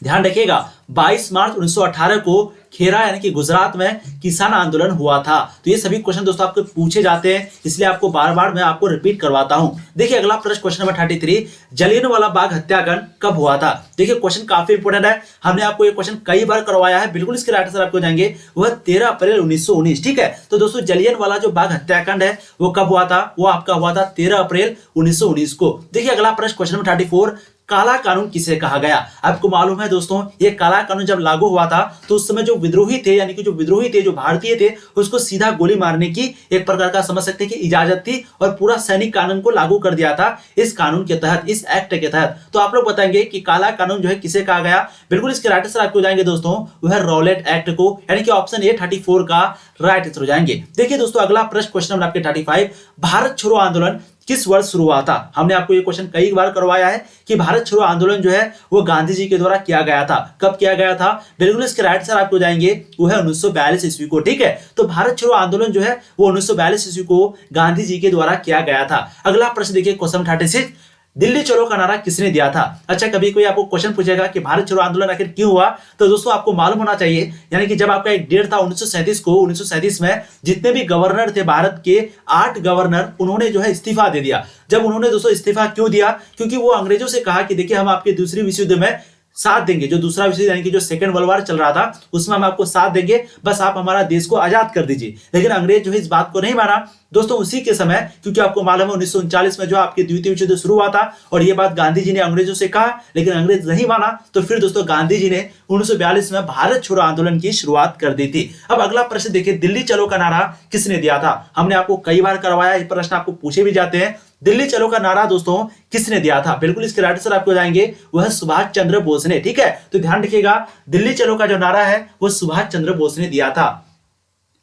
A: ध्यान रखिएगा 22 मार्च 1918 को खेरा यानी कि गुजरात में किसान आंदोलन हुआ था। तो ये सभी क्वेश्चन दोस्तों आपको पूछे जाते हैं, इसलिए आपको बार बार मैं आपको रिपीट करवाता हूं। देखिए अगला प्रश्न, क्वेश्चन नंबर 33, जलियांवाला बाग हत्याकांड कब हुआ था? देखिए क्वेश्चन काफी इंपोर्टेंट है, हमने आपको ये क्वेश्चन कई बार करवाया है। बिल्कुल इसके राइट आंसर आपको जाएंगे वह 13 अप्रैल 1919। ठीक है, तो दोस्तों जलियांवाला जो बाग हत्याकांड है वो कब हुआ था? वो आपका हुआ था 13 अप्रैल 1919 को। देखिए अगला प्रश्न, क्वेश्चन नंबर 34, काला कानून किसे कहा गया? आपको मालूम है दोस्तों, ये काला कानून जब लागू हुआ था तो उस समय जो विद्रोही थे, यानी कि जो विद्रोही थे, जो भारतीय थे, उसको सीधा गोली मारने की एक प्रकार का समझ सकते हैं कि इजाजत थी और पूरा सैनिक कानून को लागू कर दिया था इस कानून के तहत, इस एक्ट के तहत। तो आप लोग बताएंगे कि काला कानून जो है किसे कहा गया? बिल्कुल इसके राइट आंसर आपको जाएंगे दोस्तों वह रॉलेट एक्ट को, यानी कि ऑप्शन ए 34 का राइट आंसर हो जाएंगे। देखिए दोस्तों अगला प्रश्न, क्वेश्चन नंबर आपके 35, भारत छोड़ो आंदोलन किस वर्ष शुरू हुआ था? हमने आपको ये क्वेश्चन कई बार करवाया है कि भारत छोड़ो आंदोलन जो है वो गांधी जी के द्वारा किया गया था। कब किया गया था? बिल्कुल इसके राइट आंसर आपको जाएंगे वो है 1942 ईस्वी को। ठीक है, तो भारत छोड़ो आंदोलन जो है वो 1942 ईस्वी को गांधी जी के द्वारा किया गया था। अगला प्रश्न देखिए, क्वेश्चन 36, दिल्ली चलो का नारा किसने दिया था? अच्छा, कभी कोई आपको क्वेश्चन पूछेगा कि भारत छोड़ो आंदोलन आखिर क्यों हुआ, तो दोस्तों आपको मालूम होना चाहिए, यानी कि जब आपका एक डेट था 1937 को, 1937 में जितने भी गवर्नर थे भारत के 8 गवर्नर, उन्होंने जो है इस्तीफा दे दिया। जब उन्होंने दोस्तों इस्तीफा क्यों दिया? क्योंकि वो अंग्रेजों से कहा कि देखिए हम आपके दूसरी विश्व युद्ध में साथ देंगे, जो दूसरा विश्व यानी कि जो सेकंड वर्ल्ड वॉर चल रहा था उसमें हम आपको साथ देंगे, बस आप हमारा देश को आजाद कर दीजिए। लेकिन अंग्रेज जो है इस बात को नहीं माना दोस्तों। उसी के समय, क्योंकि आपको मालूम है 1939 में जो आपके द्वितीय विश्व युद्ध शुरू हुआ था और ये बात गांधी जी ने अंग्रेजों से कहा, लेकिन अंग्रेज नहीं माना, तो फिर दोस्तों गांधी जी ने 1942 में भारत छोड़ो आंदोलन की शुरुआत कर दी थी। अब अगला प्रश्न देखिए, दिल्ली चलो का नारा किसने दिया था? हमने आपको कई बार करवाया, ये प्रश्न आपको पूछे भी जाते हैं। दिल्ली चलो का नारा दोस्तों किसने दिया था? बिल्कुल इसके राइट आंसर आपको जाएंगे वह सुभाष चंद्र बोस ने। ठीक है, तो ध्यान रखिएगा दिल्ली चलो का जो नारा है वो सुभाष चंद्र बोस ने दिया था।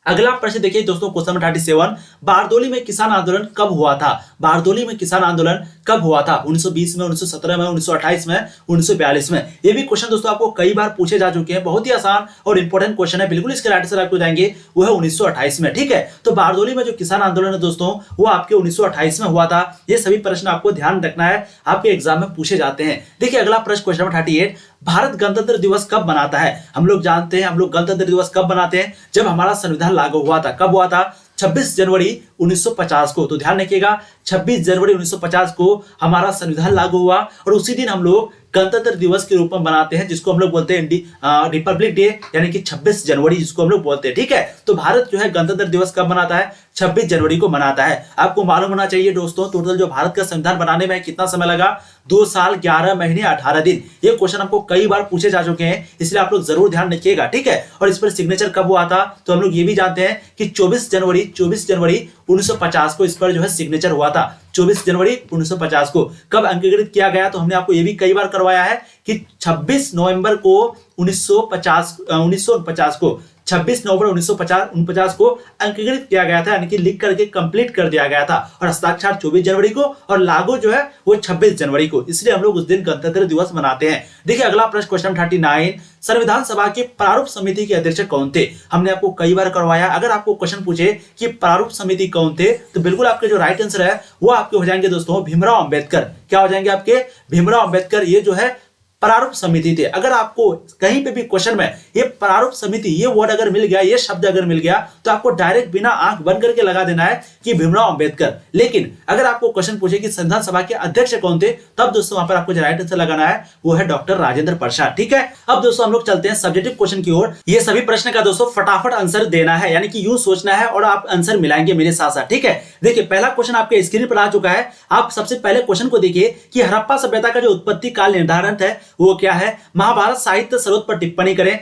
A: अगला प्रश्न देखिए दोस्तों, क्वेश्चन नंबर 37, बारदोली में किसान आंदोलन कब हुआ था? बारदोली में किसान आंदोलन कब हुआ था? 1920 में, 1917 में, 1928 में, 1942 में? ये भी क्वेश्चन दोस्तों आपको कई बार पूछे जा चुके हैं, बहुत ही आसान और इंपॉर्टेंट क्वेश्चन है। बिल्कुल इसके राइट आंसर आपको जाएंगे वो है 1928 में। ठीक है, तो बारदोली में जो किसान आंदोलन है दोस्तों वो आपके 1928 में हुआ था। ये सभी प्रश्न आपको ध्यान रखना है, आपके एग्जाम में पूछे जाते हैं। देखिए अगला प्रश्न, क्वेश्चन नंबर 38, भारत गणतंत्र दिवस कब मनाता है? हम लोग जानते हैं, हम लोग गणतंत्र दिवस कब मनाते हैं? जब हमारा संविधान लागू हुआ था। कब हुआ था? 26 जनवरी 1950 को। तो ध्यान रखिएगा 26 जनवरी 1950 को हमारा संविधान लागू हुआ और उसी दिन हम लोग गणतंत्र दिवस के रूप में बनाते हैं, जिसको हम लोग बोलते हैं रिपब्लिक डे, यानी कि 26 जनवरी जिसको हम लोग बोलते हैं। ठीक है, तो भारत जो है गणतंत्र दिवस कब मनाता है? 26 जनवरी को मनाता है। आपको मालूम होना चाहिए दोस्तों, टोटल जो भारत का संविधान बनाने में कितना समय लगा? 2 साल 11 महीने 18 दिन। ये क्वेश्चन आपको कई बार पूछे जा चुके हैं, इसलिए आप लोग जरूर ध्यान रखिएगा। ठीक है, और इस पर सिग्नेचर कब हुआ था? तो हम लोग ये भी जानते हैं कि 24 जनवरी 1950 को इस पर जो है सिग्नेचर हुआ था। 24 जनवरी 1950 को। कब अंकगणित किया गया? तो हमने आपको ये भी कई बार करवाया है कि 26 नवंबर को 1949 को 26 नवंबर 1949 को अंकगणित किया गया था, यानी कि लिख करके कंप्लीट कर दिया गया था, और हस्ताक्षर 24 जनवरी को और लागू जो है वो 26 जनवरी को। इसलिए हम लोग उस दिन गणतंत्र दिवस मनाते हैं। देखिए अगला प्रश्न, क्वेश्चन 39, संविधान सभा के प्रारूप समिति के अध्यक्ष कौन थे? हमने आपको कई बार करवाया। अगर आपको क्वेश्चन पूछे कि प्रारूप समिति कौन थे, तो बिल्कुल आपके जो राइट आंसर है वो आपके हो जाएंगे दोस्तों भीमराव अंबेडकर। क्या हो जाएंगे आपके? भीमराव अंबेडकर। ये जो है प्रारूप समिति थे। अगर आपको कहीं पे भी क्वेश्चन में ये प्रारूप समिति ये वर्ड अगर मिल गया, ये शब्द अगर मिल गया, तो आपको डायरेक्ट बिना आंख बंद करके लगा देना है कि भीमराव अंबेडकर। लेकिन अगर आपको क्वेश्चन पूछे कि संविधान सभा के अध्यक्ष कौन थे, तब दोस्तों वहां पर आपको जो राइट आंसर लगाना है वो है डॉक्टर राजेंद्र प्रसाद। ठीक है, अब दोस्तों हम लोग चलते हैं सब्जेक्टिव क्वेश्चन की ओर। ये सभी प्रश्न का दोस्तों फटाफट आंसर देना है, यानी कि यूं सोचना है और आप आंसर मिलाएंगे मेरे साथ साथ। ठीक है, देखिए पहला क्वेश्चन आपके स्क्रीन पर आ चुका है। आप सबसे पहले क्वेश्चन को देखिए कि हड़प्पा सभ्यता का जो उत्पत्ति काल निर्धारण है वो क्या है? महाभारत साहित्य स्रोत पर टिप्पणी करें।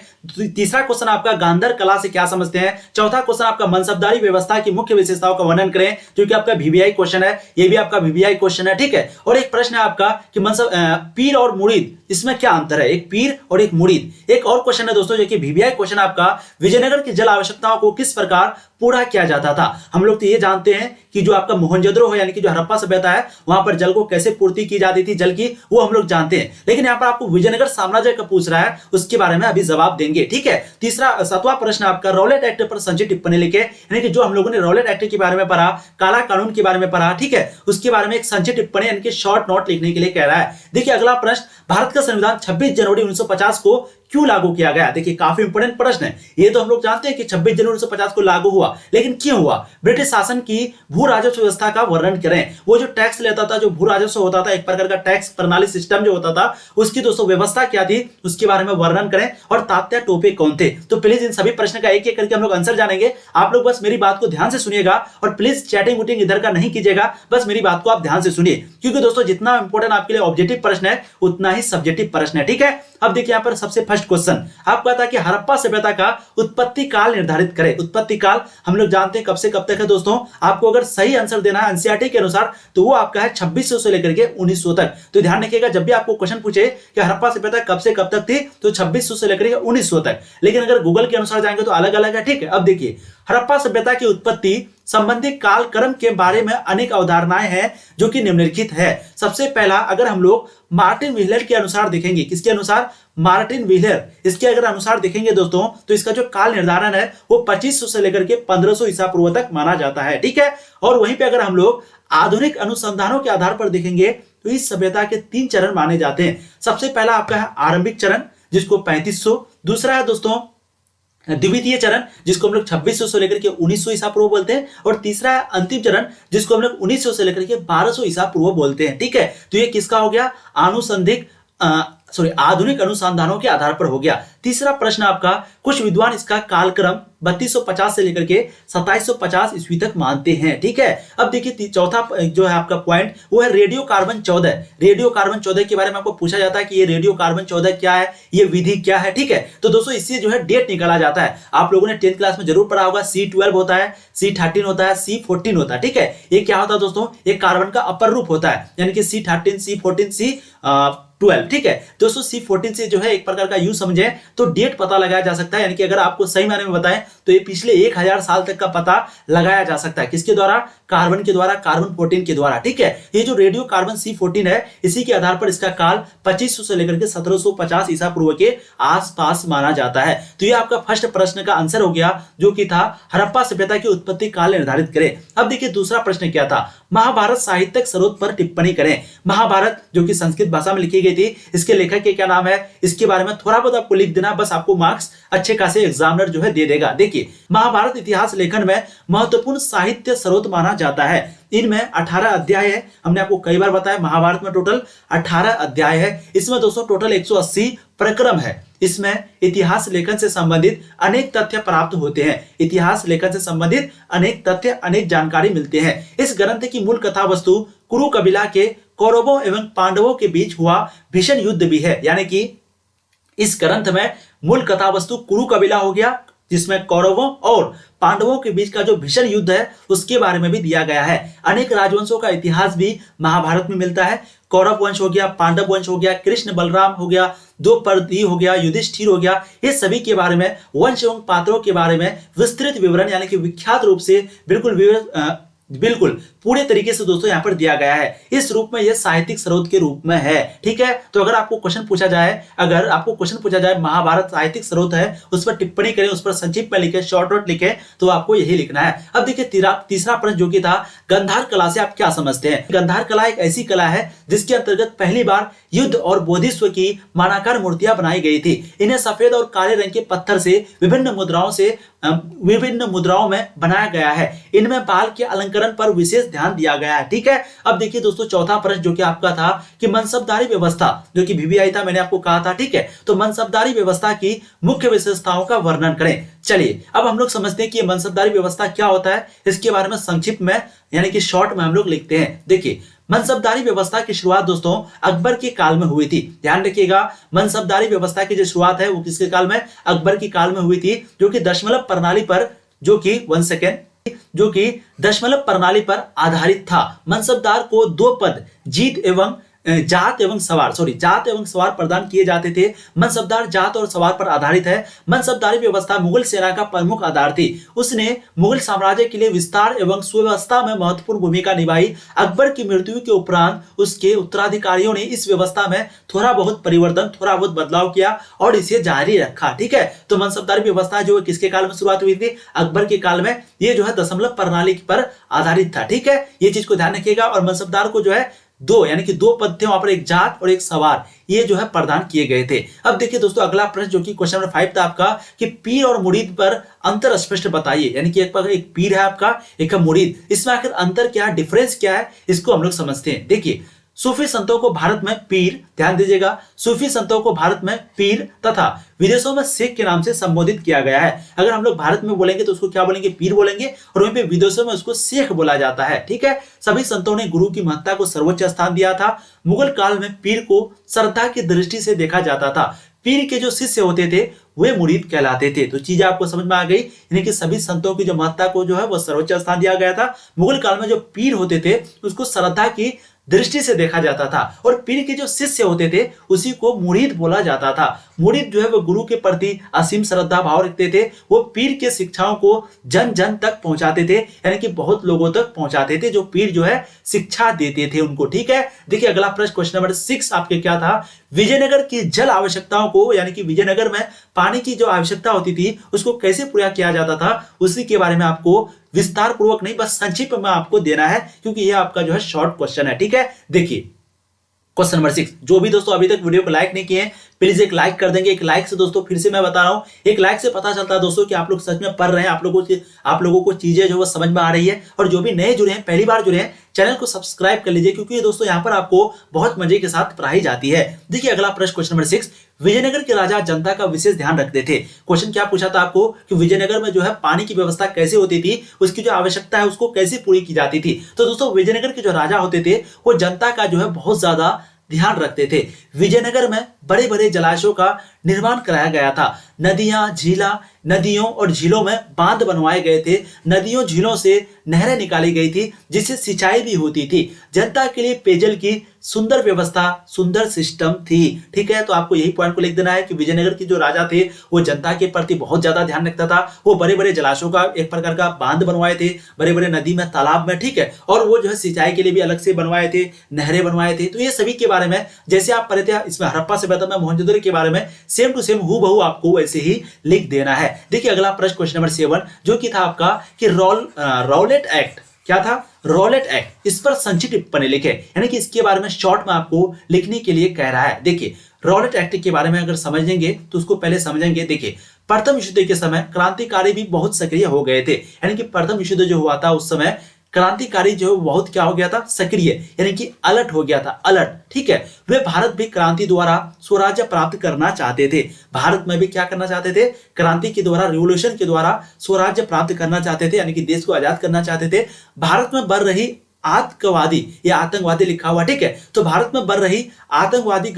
A: तीसरा क्वेश्चन आपका गांधार कला से क्या समझते हैं? चौथा क्वेश्चन आपका मनसबदारी व्यवस्था की मुख्य विशेषताओं का वर्णन करें, जो कि आपका वीवीआई क्वेश्चन है। ये भी आपका वीवीआई क्वेश्चन है। ठीक है, और एक प्रश्न है आपका कि पीर और मुरीद इसमें क्या अंतर है? एक पीर और एक मुरीद। एक और क्वेश्चन है दोस्तों जो कि वीवीआई क्वेश्चन आपका, विजयनगर की जल आवश्यकताओं को किस प्रकार पूरा किया जाता था। हम लोग तो ये जानते हैं कि जो आपका मोहनजोदड़ो है यानी कि जो हड़प्पा सभ्यता है वहां पर जल को कैसे पूर्ति की जाती थी जल की, वो हम लोग जानते हैं। लेकिन यहाँ पर आपको विजयनगर साम्राज्य का पूछ रहा है, उसके बारे में अभी जवाब देंगे। ठीक है, तीसरा 7वां प्रश्न आपका रॉलेट एक्ट पर संक्षिप्त टिप्पणी लिखे, यानी कि जो हम लोगों ने रॉलेट एक्ट के बारे में पढ़ा, काला कानून के बारे में पढ़ा, ठीक है, उसके बारे में एक संक्षिप्त टिप्पणी यानी कि शॉर्ट नोट लिखने के लिए कह रहा है। देखिए अगला प्रश्न, भारत का संविधान 26 जनवरी 1950 को क्यों लागू किया गया? देखिए काफी इंपोर्टेंट प्रश्न है। ये तो हम लोग जानते हैं कि 26 जनवरी 1950 को लागू हुआ, लेकिन क्यों हुआ? ब्रिटिश शासन की भू राजस्व व्यवस्था का वर्णन करें। वो जो टैक्स लेता था, जो भू राजस्व होता था, एक प्रकार का टैक्स प्रणाली सिस्टम जो होता था, उसकी दोस्तों व्यवस्था क्या थी, उसके बारे में वर्णन करें। और तात्या टोपे कौन थे? तो प्लीज इन सभी प्रश्न का एक एक करके हम लोग आंसर जानेंगे। आप लोग बस मेरी बात को ध्यान से सुनिएगा और प्लीज चैटिंग वुटिंग इधर का नहीं कीजिएगा, बस मेरी बात को आप ध्यान से सुनिए, क्योंकि दोस्तों जितना इंपॉर्टेंट आपके लिए ऑब्जेक्टिव प्रश्न है उतना ही सब्जेक्टिव प्रश्न है। ठीक है, अब देखिए यहाँ पर सबसे फर्स्ट क्वेश्चन आपका था कि हड़प्पा सभ्यता का उत्पत्ति काल निर्धारित करें। उत्पत्ति काल हम लोग जानते हैं कब से कब तक है दोस्तों। आपको अगर सही आंसर देना है एनसीईआरटी के अनुसार तो वो आपका है 2600 से लेकर के 1900 तक। तो ध्यान रखिएगा, जब भी आपको क्वेश्चन पूछे कि हड़प्पा सभ्यता कब से कब तक थी तो 2600 से लेकर के 1900 तक। लेकिन अगर गूगल के अनुसार जाएंगे तो अलग अलग है। ठीक है, अब देखिए हड़प्पा सभ्यता की उत्पत्ति संबंधी कालक्रम के बारे में अनेक अवधारणाएं हैं जो कि निम्नलिखित है। सबसे पहला अगर हम लोग मार्टिन व्हीलर के अनुसार देखेंगे, किसके अनुसार? मार्टिन व्हीलर, इसके अगर अनुसार देखेंगे दोस्तों तो इसका जो काल निर्धारण है वो 2500 से लेकर के 1500 ईसा पूर्व तक माना जाता है। ठीक है, और वहीं पे अगर हम लोग आधुनिक अनुसंधानों के आधार पर देखेंगे तो इस सभ्यता के 3 चरण माने जाते हैं। सबसे पहला आपका है आरंभिक चरण जिसको 3500, दूसरा है दोस्तों द्वितीय चरण जिसको हम लोग 2600 से लेकर के 1900 ईसा पूर्व बोलते हैं, और तीसरा है अंतिम चरण जिसको हम लोग 1900 से लेकर के 1200 ईसा पूर्व बोलते हैं। ठीक है, तो ये किसका हो गया? आधुनिक अनुसंधानों के आधार पर हो गया। तीसरा प्रश्न आपका, कुछ विद्वान इसका कालक्रम 3250 से लेकर के 2750 ईस्वी तक मानते हैं। ठीक है, अब देखिए चौथा जो है आपका पॉइंट वो है रेडियो कार्बन 14। रेडियो कार्बन 14 के बारे में आपको पूछा जाता है कि ये रेडियो कार्बन 14 क्या है, ये विधि क्या है। ठीक है, तो दोस्तों इससे जो है डेट निकाला जाता है। आप लोगों ने 10th क्लास में जरूर पढ़ा होगा, C12 होता है, C13 होता है, C14 होता है। ठीक है, ये क्या होता है दोस्तों? ये कार्बन का अपर रूप होता है, यानी कि C13, C14, C12। ठीक है दोस्तों, C14 से जो है एक प्रकार का यूं समझे तो डेट पता लगाया जा सकता है, यानी कि अगर आपको सही मायने में बताएं तो ये पिछले 1000 साल तक का पता लगाया जा सकता है। किसके द्वारा? कार्बन के द्वारा, कार्बन 14 के द्वारा। ठीक है, ये जो रेडियो कार्बन C14 है इसी के आधार पर इसका काल 2500 से लेकर के 1750 ईसा पूर्व के आसपास माना जाता है। तो ये आपका फर्स्ट प्रश्न का आंसर हो गया जो कि था हड़प्पा सभ्यता की उत्पत्ति काल निर्धारित करें। अब देखिए दूसरा प्रश्न क्या था? महाभारत साहित्यिक स्रोत पर टिप्पणी करें। महाभारत जो कि संस्कृत भाषा में लिखी गई थी, इसके लेखक के क्या नाम है, इसके बारे में थोड़ा बहुत आपको लिख देना, बस आपको मार्क्स अच्छे खासे एग्जामिनर जो है दे देगा। देखिए महाभारत इतिहास लेखन में महत्वपूर्ण साहित्य स्रोत माना जाता है। इनमें 18 अध्याय है, हमने आपको कई बार बताया महाभारत में टोटल 18 अध्याय है। इसमें दोस्तों टोटल 180 प्रक्रम है। इसमें इतिहास लेखन से संबंधित अनेक तथ्य प्राप्त होते हैं। इतिहास लेखन से संबंधित अनेक तथ्य, अनेक जानकारी मिलते हैं। इस ग्रंथ की मूल कथा वस्तु कुरु कबीला के कौरवों एवं पांडवों के बीच हुआ भीषण युद्ध भी है, यानी कि इस ग्रंथ में मूल कथा वस्तु कुरु कबीला हो गया जिसमें कौरवों और पांडवों के बीच का जो भीषण युद्ध है उसके बारे में भी दिया गया है। अनेक राजवंशों का इतिहास भी महाभारत में मिलता है। कौरव वंश हो गया, पांडव वंश हो गया, कृष्ण बलराम हो गया, द्रौपदी हो गया, युधिष्ठिर हो गया, ये सभी के बारे में, वंश एवं पात्रों के बारे में विस्तृत विवरण यानी कि विख्यात रूप से बिल्कुल पूरे तरीके से दोस्तों यहाँ पर दिया गया है। इस रूप में यह साहित्यिक स्रोत के रूप में है। ठीक है, तो अगर आपको क्वेश्चन पूछा जाए महाभारत साहित्यिक स्रोत है, उस पर टिप्पणी करें, उस पर संक्षिप्त में लिखे, शॉर्ट नोट लिखे, तो आपको यही लिखना है। अब देखिए तीसरा प्रश्न जो कि था गंधार कला से आप क्या समझते हैं? गंधार कला एक ऐसी कला है जिसके अंतर्गत पहली बार युद्ध और बोधिस्व की मानाकार मूर्तियां बनाई गई थी। इन्हें सफेद और काले रंग के पत्थर से विभिन्न मुद्राओं में बनाया गया है। इनमें बाल के अलंकरण पर विशेष ध्यान दिया गया है। ठीक है, अब देखिए दोस्तों चौथा प्रश्न जो कि आपका था कि मनसबदारी व्यवस्था जो कि VVI था, मैंने आपको कहा था। ठीक है, तो मनसबदारी व्यवस्था की मुख्य विशेषताओं का वर्णन करें। चलिए अब हम लोग समझते हैं कि मनसबदारी व्यवस्था क्या होता है, इसके बारे में संक्षिप्त में यानी कि शॉर्ट में हम लोग लिखते हैं। देखिए मनसबदारी व्यवस्था की शुरुआत दोस्तों अकबर के काल में हुई थी। ध्यान रखिएगा, मनसबदारी व्यवस्था की जो शुरुआत है वो किसके काल में? अकबर के काल में हुई थी, जो कि दशमलव प्रणाली पर आधारित था। मनसबदार को 2 पद जीत एवं जात एवं सवार प्रदान किए जाते थे। मनसबदार जात और सवार पर आधारित है। मनसबदारी व्यवस्था मुगल सेना का प्रमुख आधार थी। उसने मुगल साम्राज्य के लिए विस्तार एवं सुव्यवस्था में महत्वपूर्ण भूमिका निभाई। अकबर की मृत्यु के उपरांत उसके उत्तराधिकारियों ने इस व्यवस्था में थोड़ा बहुत परिवर्तन, थोड़ा बहुत बदलाव किया और इसे जारी रखा। ठीक है, तो मनसबदारी व्यवस्था जो किसके काल में शुरुआत हुई थी? अकबर के काल में। ये जो है दशमलव प्रणाली पर आधारित था। ठीक है, ये चीज को ध्यान रखिएगा। और मनसबदार को जो है दो, यानी कि दो पद थे वहां पर, एक जाट और एक सवार, ये जो है प्रदान किए गए थे। अब देखिए दोस्तों अगला प्रश्न जो कि क्वेश्चन नंबर 5 था आपका कि पीर और मुरीद पर अंतर स्पष्ट बताइए। यानी कि एक पीर है आपका, एक है मुरीद, इसमें आखिर अंतर क्या है, डिफरेंस क्या है, इसको हम लोग समझते हैं। देखिए सूफी संतों को भारत में पीर, ध्यान दीजिएगा, सूफी संतों को भारत में पीर तथा विदेशों में शेख के नाम से संबोधित किया गया है। अगर हम लोग भारत में बोलेंगे तो उसको क्या बोलेंगे? पीर बोलेंगे, और वहीं पे विदेशों में उसको शेख बोला जाता है। ठीक है, सभी संतों ने गुरु की महत्ता को सर्वोच्च स्थान दिया था। मुगल काल में पीर को श्रद्धा की दृष्टि से देखा जाता था। पीर के जो शिष्य होते थे वे मुरीद कहलाते थे। तो चीजें आपको समझ में आ गई, यानी कि सभी संतों की जो महत्ता को जो है वो सर्वोच्च स्थान दिया गया था। मुगल काल में जो पीर होते थे उसको श्रद्धा की दृष्टि से देखा जाता था, और पीर के जो शिष्य होते थे उसी को मुरीद बोला जाता था। मुरीद जो है वो गुरु के प्रति असीम श्रद्धा भाव रखते थे। वो पीर के शिक्षाओं को जन जन तक पहुंचाते थे, यानी कि बहुत लोगों तक पहुंचाते थे, जो पीर जो है शिक्षा देते थे उनको। ठीक है, देखिए अगला प्रश्न क्वेश्चन नंबर 6 आपके क्या था? विजयनगर की जल आवश्यकताओं को, यानी कि विजयनगर में पानी की जो आवश्यकता होती थी उसको कैसे पूरा किया जाता था, उसी के बारे में आपको विस्तार पूर्वक नहीं, बस संक्षिप्त में आपको देना है, क्योंकि यह आपका जो है शॉर्ट क्वेश्चन है। ठीक है, देखिए क्वेश्चन नंबर 6, जो भी दोस्तों अभी तक वीडियो को लाइक नहीं किए हैं प्लीज एक लाइक कर देंगे। एक लाइक से दोस्तों फिर से मैं बता रहा हूं, एक लाइक से पता चलता है दोस्तों कि आप लोग सच में पढ़ रहे हैं, आप लोगों को चीजें जो वो समझ में आ रही है। और जो भी नए जुड़े हैं, पहली बार जुड़े हैं, चैनल को सब्सक्राइब कर लीजिए, क्योंकि दोस्तों यहाँ पर आपको बहुत मजे के साथ पढ़ाई जाती है। देखिए अगला प्रश्न क्वेश्चन नंबर 6, विजयनगर के राजा जनता का विशेष ध्यान रखते थे। क्वेश्चन क्या पूछा था आपको कि विजयनगर में जो है पानी की व्यवस्था कैसे होती थी, उसकी जो आवश्यकता है उसको कैसे पूरी की जाती थी। तो दोस्तों विजयनगर के जो राजा होते थे वो जनता का जो है बहुत ज्यादा ध्यान रखते थे। विजयनगर में बड़े बड़े जलाशयों का निर्माण कराया गया था। नदियों और झीलों में बांध बनवाए गए थे। नदियों झीलों से नहरें निकाली गई थी, जिससे सिंचाई भी होती थी। जनता के लिए पेयजल की सुंदर व्यवस्था, सुंदर सिस्टम थी। ठीक है, तो आपको यही पॉइंट को लिख देना है कि विजयनगर के जो राजा थे वो जनता के प्रति बहुत ज्यादा ध्यान रखता था। वो बड़े बड़े जलाशयों का एक प्रकार का बांध बनवाए थे, बड़े बड़े नदी में, तालाब में। ठीक है, और वो जो है सिंचाई के लिए भी अलग से बनवाए थे, नहरें बनवाए थे। तो ये सभी के बारे में जैसे आप पढ़े थे इसमें हड़प्पा सभ्यता में मोहनजोदड़ो के बारे में सेम टू सेम हूबहू आपको वैसे ही लिख देना है। देखिए अगला प्रश्न क्वेश्चन नंबर 7 जो कि था आपका कि रॉलेट एक्ट क्या था? रॉलेट एक्ट, इस पर संक्षिप्त टिप्पणी लिखे, यानी कि इसके बारे में शॉर्ट में आपको लिखने के लिए कह रहा है। देखिए रॉलेट एक्ट के बारे में अगर समझेंगे तो उसको पहले समझेंगे। देखिए प्रथम विश्व युद्ध के समय क्रांतिकारी भी बहुत सक्रिय हो गए थे, यानी कि प्रथम विश्व युद्ध जो हुआ था उस समय क्रांतिकारी जो बहुत क्या हो गया था? सक्रिय, यानी कि अलर्ट हो गया था, अलर्ट। ठीक है, वे भारत भी क्रांति द्वारा स्वराज्य प्राप्त करना चाहते थे। भारत में भी क्या करना चाहते थे? क्रांति के द्वारा, रिवोल्यूशन के द्वारा स्वराज्य प्राप्त करना चाहते थे, यानी कि देश को आजाद करना चाहते थे। भारत में बढ़ रही आतंकवादी या आतंकवादी लिखा हुआ, ठीक है, तो भारत में बढ़ रही आतंकवादी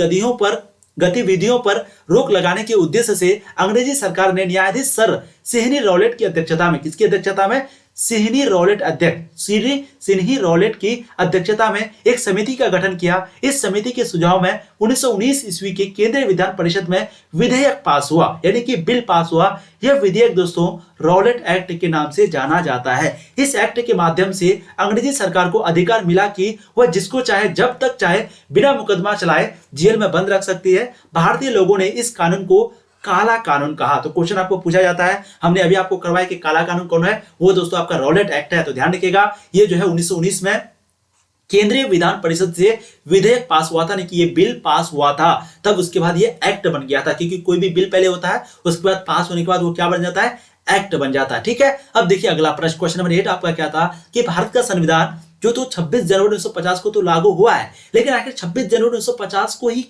A: गतिविधियों पर रोक लगाने के उद्देश्य से अंग्रेजी सरकार ने न्यायाधीश सर सिहनी रॉलेट की अध्यक्षता में, किसकी अध्यक्षता में? सिहनी रॉलेट की अध्यक्षता में एक समिति का गठन किया। इस समिति के सुझाव में 1919 ईस्वी के केंद्रीय विधान परिषद में विधेयक पास हुआ, यानी कि बिल पास हुआ। यह विधेयक दोस्तों रॉलेट एक्ट के नाम से जाना जाता है। इस एक्ट के माध्यम से अंग्रेजी सरकार को अधिकार मिला कि वह जिसको चाहे जब तक चाहे बिना मुकदमा चलाए जेल में बंद रख सकती है। भारतीय लोगों ने इस कानून को काला कानून कहा। तो क्वेश्चन आपको पूछा जाता है, हमने अभी आपको करवाया कि काला कानून कौन है, वो दोस्तों आपका रॉलेट एक्ट है। तो ध्यान रखिएगा, ये जो है 1919 में केंद्रीय विधान परिषद से विधेयक पास हुआ था, नहीं कि ये बिल पास हुआ था, तब उसके बाद ये एक्ट बन गया था। क्योंकि कोई भी बिल पहले होता है उसके बाद पास होने के बाद वो क्या बन जाता है? एक्ट बन जाता है। ठीक है, अब देखिए अगला प्रश्न क्वेश्चन नंबर 8 आपका क्या था कि भारत का संविधान जो तो 26 जनवरी 1950 को तो लागू हुआ है, लेकिन आखिर 26 जनवरी 1950 को ही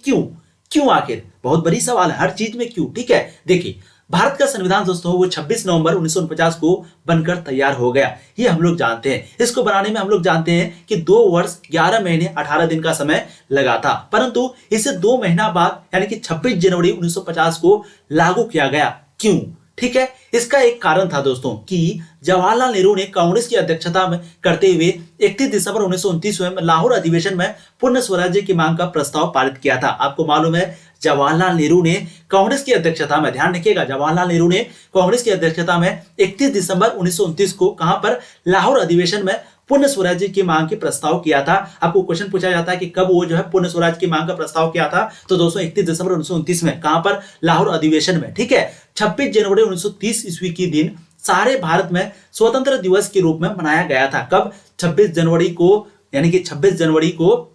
A: क्यों आखिर? बहुत बड़ी सवाल है, हर चीज में क्यों। ठीक है, देखिए भारत का संविधान दोस्तों वो 26 नवंबर 1949 को बनकर तैयार हो गया, ये हम लोग जानते हैं। इसको बनाने में हम लोग जानते हैं कि 2 वर्ष 11 महीने 18 दिन का समय लगा था, परंतु इसे 2 महीना बाद यानी कि 26 जनवरी 1950 को लागू किया गया। क्यों? ठीक है। इसका एक कारण था दोस्तों कि जवाहरलाल नेहरू ने कांग्रेस की अध्यक्षता में करते हुए 31 दिसंबर 1929 में लाहौर अधिवेशन में पूर्ण स्वराज्य की मांग का प्रस्ताव पारित किया था। आपको मालूम है जवाहरलाल नेहरू ने कांग्रेस की अध्यक्षता में, ध्यान रखिएगा, जवाहरलाल नेहरू ने कांग्रेस की अध्यक्षता में 31 दिसंबर 1929 को कहां पर, लाहौर अधिवेशन में पूर्ण स्वराज्य की मांग की प्रस्ताव किया था। आपको क्वेश्चन पूछा जाता है कि कब वो जो है पूर्ण स्वराज की मांग का प्रस्ताव किया था, तो दोस्तों 31 दिसंबर 1929 में, कहां पर, लाहौर अधिवेशन में, ठीक है। 26 जनवरी 1930 ईस्वी के दिन सारे भारत में स्वतंत्र दिवस के रूप में मनाया गया था। कब, 26 जनवरी को, यानी कि 26 जनवरी को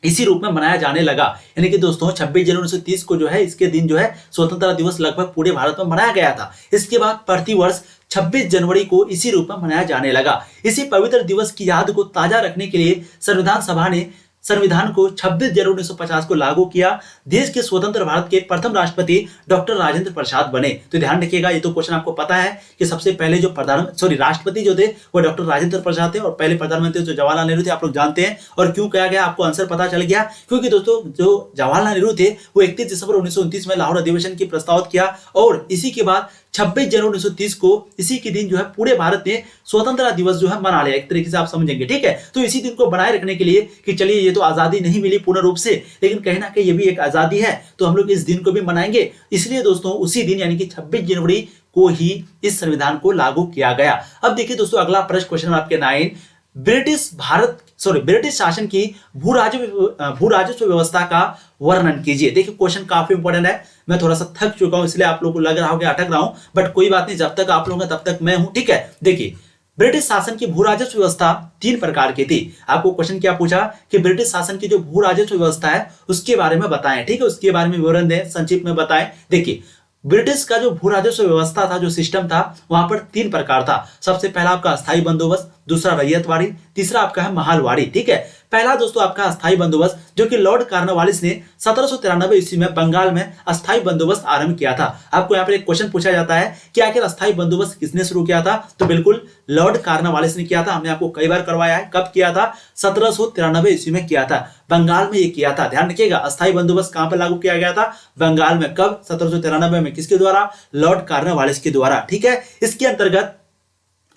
A: इसी रूप में मनाया जाने लगा। यानी कि दोस्तों 26 जनवरी 1930 को जो है इसके दिन जो है स्वतंत्रता दिवस लगभग पूरे भारत में मनाया गया था। इसके बाद प्रतिवर्ष 26 जनवरी को इसी रूप में मनाया जाने लगा। इसी पवित्र दिवस की याद को ताजा रखने के लिए संविधान सभा ने संविधान को 26 जनवरी 1950 को लागू किया। देश के स्वतंत्र भारत के प्रथम राष्ट्रपति डॉक्टर राजेंद्र प्रसाद बने। तो ध्यान रखिएगा, ये तो क्वेश्चन आपको पता है कि सबसे पहले जो राष्ट्रपति जो थे वो डॉक्टर राजेंद्र प्रसाद थे, और पहले प्रधानमंत्री जो जवाहरलाल नेहरू थे, आप लोग जानते हैं। और क्यों कहा गया, आपको आंसर पता चल गया, क्योंकि दोस्तों जो जवाहरलाल नेहरू थे वो 31 दिसंबर 1929 में लाहौर अधिवेशन की प्रस्तावित किया, और इसी के बाद 26 जनवरी 1930 को इसी के दिन जो है पूरे भारत ने स्वतंत्रता दिवस जो है मना लिया। एक तरीके से आप समझेंगे, ठीक है। तो इसी दिन को बनाए रखने के लिए कि चलिए ये तो आजादी नहीं मिली पूर्ण रूप से, लेकिन कहीं ना कहीं ये भी एक आजादी है, तो हम लोग इस दिन को भी मनाएंगे। इसलिए दोस्तों उसी दिन यानी कि 26 जनवरी को ही इस संविधान को लागू किया गया। अब देखिए दोस्तों अगला प्रश्न, क्वेश्चन आपके 9, ब्रिटिश शासन की भू राजस्व व्यवस्था का वर्णन कीजिए। देखिए क्वेश्चन काफी इंपॉर्टेंट है। मैं थोड़ा सा थक चुका हूं, इसलिए आप लोगों को लग रहा होगा अटक रहा हूं, बट कोई बात नहीं, जब तक आप लोग हैं तब तक मैं हूं, ठीक है। देखिए ब्रिटिश शासन की भू राजस्व व्यवस्था 3 प्रकार की थी। आपको क्वेश्चन क्या पूछा कि ब्रिटिश शासन की जो भू राजस्व व्यवस्था है उसके बारे में बताएं, ठीक है, उसके बारे में विवरण दें, संक्षिप्त में बताएं। देखिए ब्रिटिश का जो भू राजस्व व्यवस्था था, जो सिस्टम था, वहां पर 3 प्रकार था। सबसे पहला आपका अस्थायी बंदोबस्त, दूसरा रैयतवाड़ी, तीसरा आपका है महालवाड़ी, ठीक है। पहला दोस्तों आपका अस्थायी बंदोबस्त, जो कि लॉर्ड कॉर्नवालिस ने 1793 ईस्वी में बंगाल में अस्थायी बंदोबस्त आरंभ किया था। आपको यहाँ पर एक क्वेश्चन पूछा जाता है कि आखिर अस्थायी बंदोबस्त किसने शुरू किया था, तो बिल्कुल लॉर्ड कॉर्नवालिस ने किया था। हमने आपको कई बार करवाया है, कब किया था, 1793 ईस्वी में किया था, बंगाल में ये किया था। ध्यान रखिएगा, अस्थायी बंदोबस्त कहां पर लागू किया गया था, बंगाल में। कब, 1793 में, किसके द्वारा, लॉर्ड कॉर्नवालिस के द्वारा, ठीक है। इसके अंतर्गत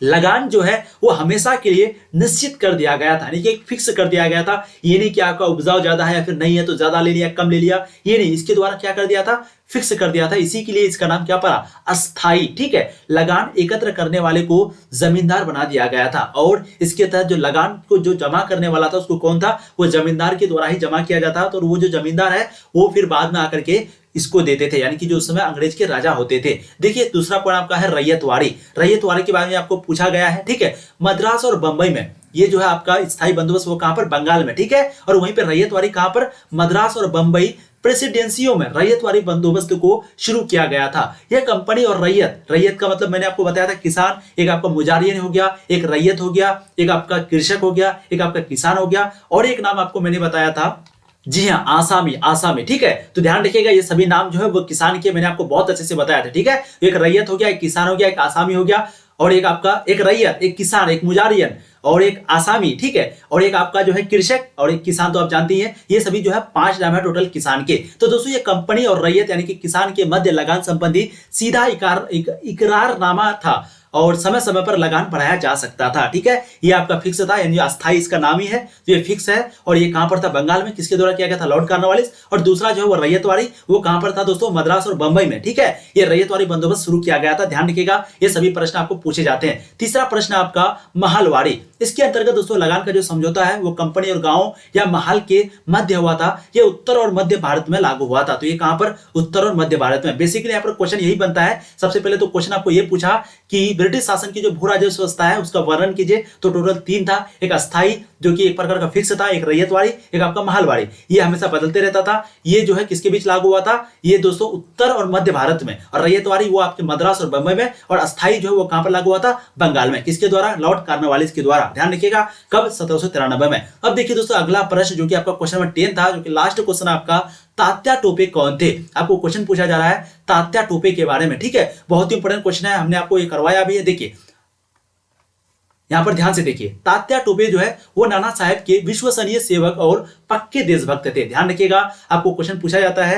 A: लगान जो है वो हमेशा के लिए निश्चित कर दिया गया था, यानी कि फिक्स कर दिया गया था। ये नहीं कि आपका उपजाऊ ज्यादा है या फिर नहीं है तो ज्यादा ले लिया, कम ले लिया, ये नहीं, इसके द्वारा क्या कर दिया था, फिक्स कर दिया था। इसी के लिए इसका नाम क्या पड़ा, अस्थाई, ठीक है। लगान एकत्र करने वाले को जमींदार बना दिया गया था, और इसके तहत जो लगान को जो जमा करने वाला था उसको कौन था, वो जमींदार के द्वारा ही जमा किया जाता था। तो वो जो जमींदार है वो फिर बाद में आकर के इसको देते थे, यानी कि जो उस समय अंग्रेज के राजा होते थे। देखिए दूसरा पॉइंट आपका है रैयतवाड़ी। रैयतवाड़ी के बारे में आपको पूछा गया है, ठीक है। मद्रास और बंबई में ये जो है आपका स्थायी बंदोबस्त वो कहां पर, बंगाल में, ठीक है। और वहीं पर रैयतवाड़ी कहां पर, मद्रास और बंबई प्रेसिडेंसियों में रैयतवाड़ी बंदोबस्त को शुरू किया गया था। यह कंपनी और रैयत का मतलब मैंने आपको बताया था किसान, एक आपका मुजारियन हो गया, एक रैयत हो गया, एक आपका कृषक हो गया, एक आपका किसान हो गया, और एक नाम आपको मैंने बताया था, जी हाँ, आसामी, ठीक है। तो ध्यान रखिएगा ये सभी नाम जो है वो किसान के मैंने आपको बहुत अच्छे से बताया था, ठीक है। एक रैयत हो गया, एक किसान हो गया, एक आसामी हो गया, और एक आपका एक रैयत, एक किसान, एक मुजारियन और एक आसामी, ठीक है। और एक आपका जो है कृषक और एक किसान, तो आप जानते हैं ये सभी जो है 5 नाम है टोटल किसान के। तो दोस्तों ये कंपनी और रैयत यानी कि किसान के मध्य लगान संबंधी सीधा इकरारनामा था, और समय समय पर लगान बढ़ाया जा सकता था, ठीक है। ये आपका फिक्स था, यानी अस्थाई इसका नाम ही है, तो ये फिक्स है। और ये कहां पर था, बंगाल में, किसके द्वारा किया गया था, लॉर्ड कॉर्नवालिस। और दूसरा जो है वो रैयतवाड़ी, वो कहां पर था दोस्तों, मद्रास और बंबई में, ठीक है। ये रैयतवाड़ी बंदोबस्त शुरू किया गया था। ध्यान रखिएगा ये सभी प्रश्न आपको पूछे जाते हैं। तीसरा प्रश्न आपका महलवाड़ी। इसके अंतर्गत दोस्तों लगान का जो समझौता है वो कंपनी और गांव या महल के मध्य हुआ था। ये उत्तर और मध्य भारत में लागू हुआ था। तो ये कहां पर, उत्तर और मध्य भारत में। बेसिकली यहाँ पर क्वेश्चन यही बनता है। सबसे पहले तो क्वेश्चन आपको ये पूछा कि ब्रिटिश शासन की जो भू राजस्व व्यवस्था है उसका वर्णन कीजिए। तो टोटल 3 था, एक अस्थाई जो कि एक प्रकार का फिक्स था, एक रैयतवाड़ी, एक आपका महलवाड़ी। ये हमेशा बदलते रहता था। ये जो है किसके बीच लागू हुआ था, ये दोस्तों उत्तर और मध्य भारत में। और रैयतवाड़ी वो आपके मद्रास और बंबई में, और अस्थाई जो है वो कहां पर लागू हुआ था, बंगाल में। किसके द्वारा, लॉर्ड कॉर्नवालिस के द्वारा। ध्यान रखिएगा कब, 1793 में। अब देखिए दोस्तों अगला प्रश्न जो कि आपका क्वेश्चन नंबर 10 था, जो कि लास्ट क्वेश्चन आपका, तात्या टोपे कौन थे। आपको क्वेश्चन पूछा जा रहा है तात्या टोपे के बारे में, ठीक है। बहुत ही इंपॉर्टेंट क्वेश्चन है, हमने आपको ये करवाया भी है। देखिए यहां पर ध्यान से देखिए, तात्या टोपे जो है वो नाना साहेब के विश्वसनीय सेवक और पक्के देशभक्त थे। ध्यान रखिएगा आपको क्वेश्चन पूछा जाता है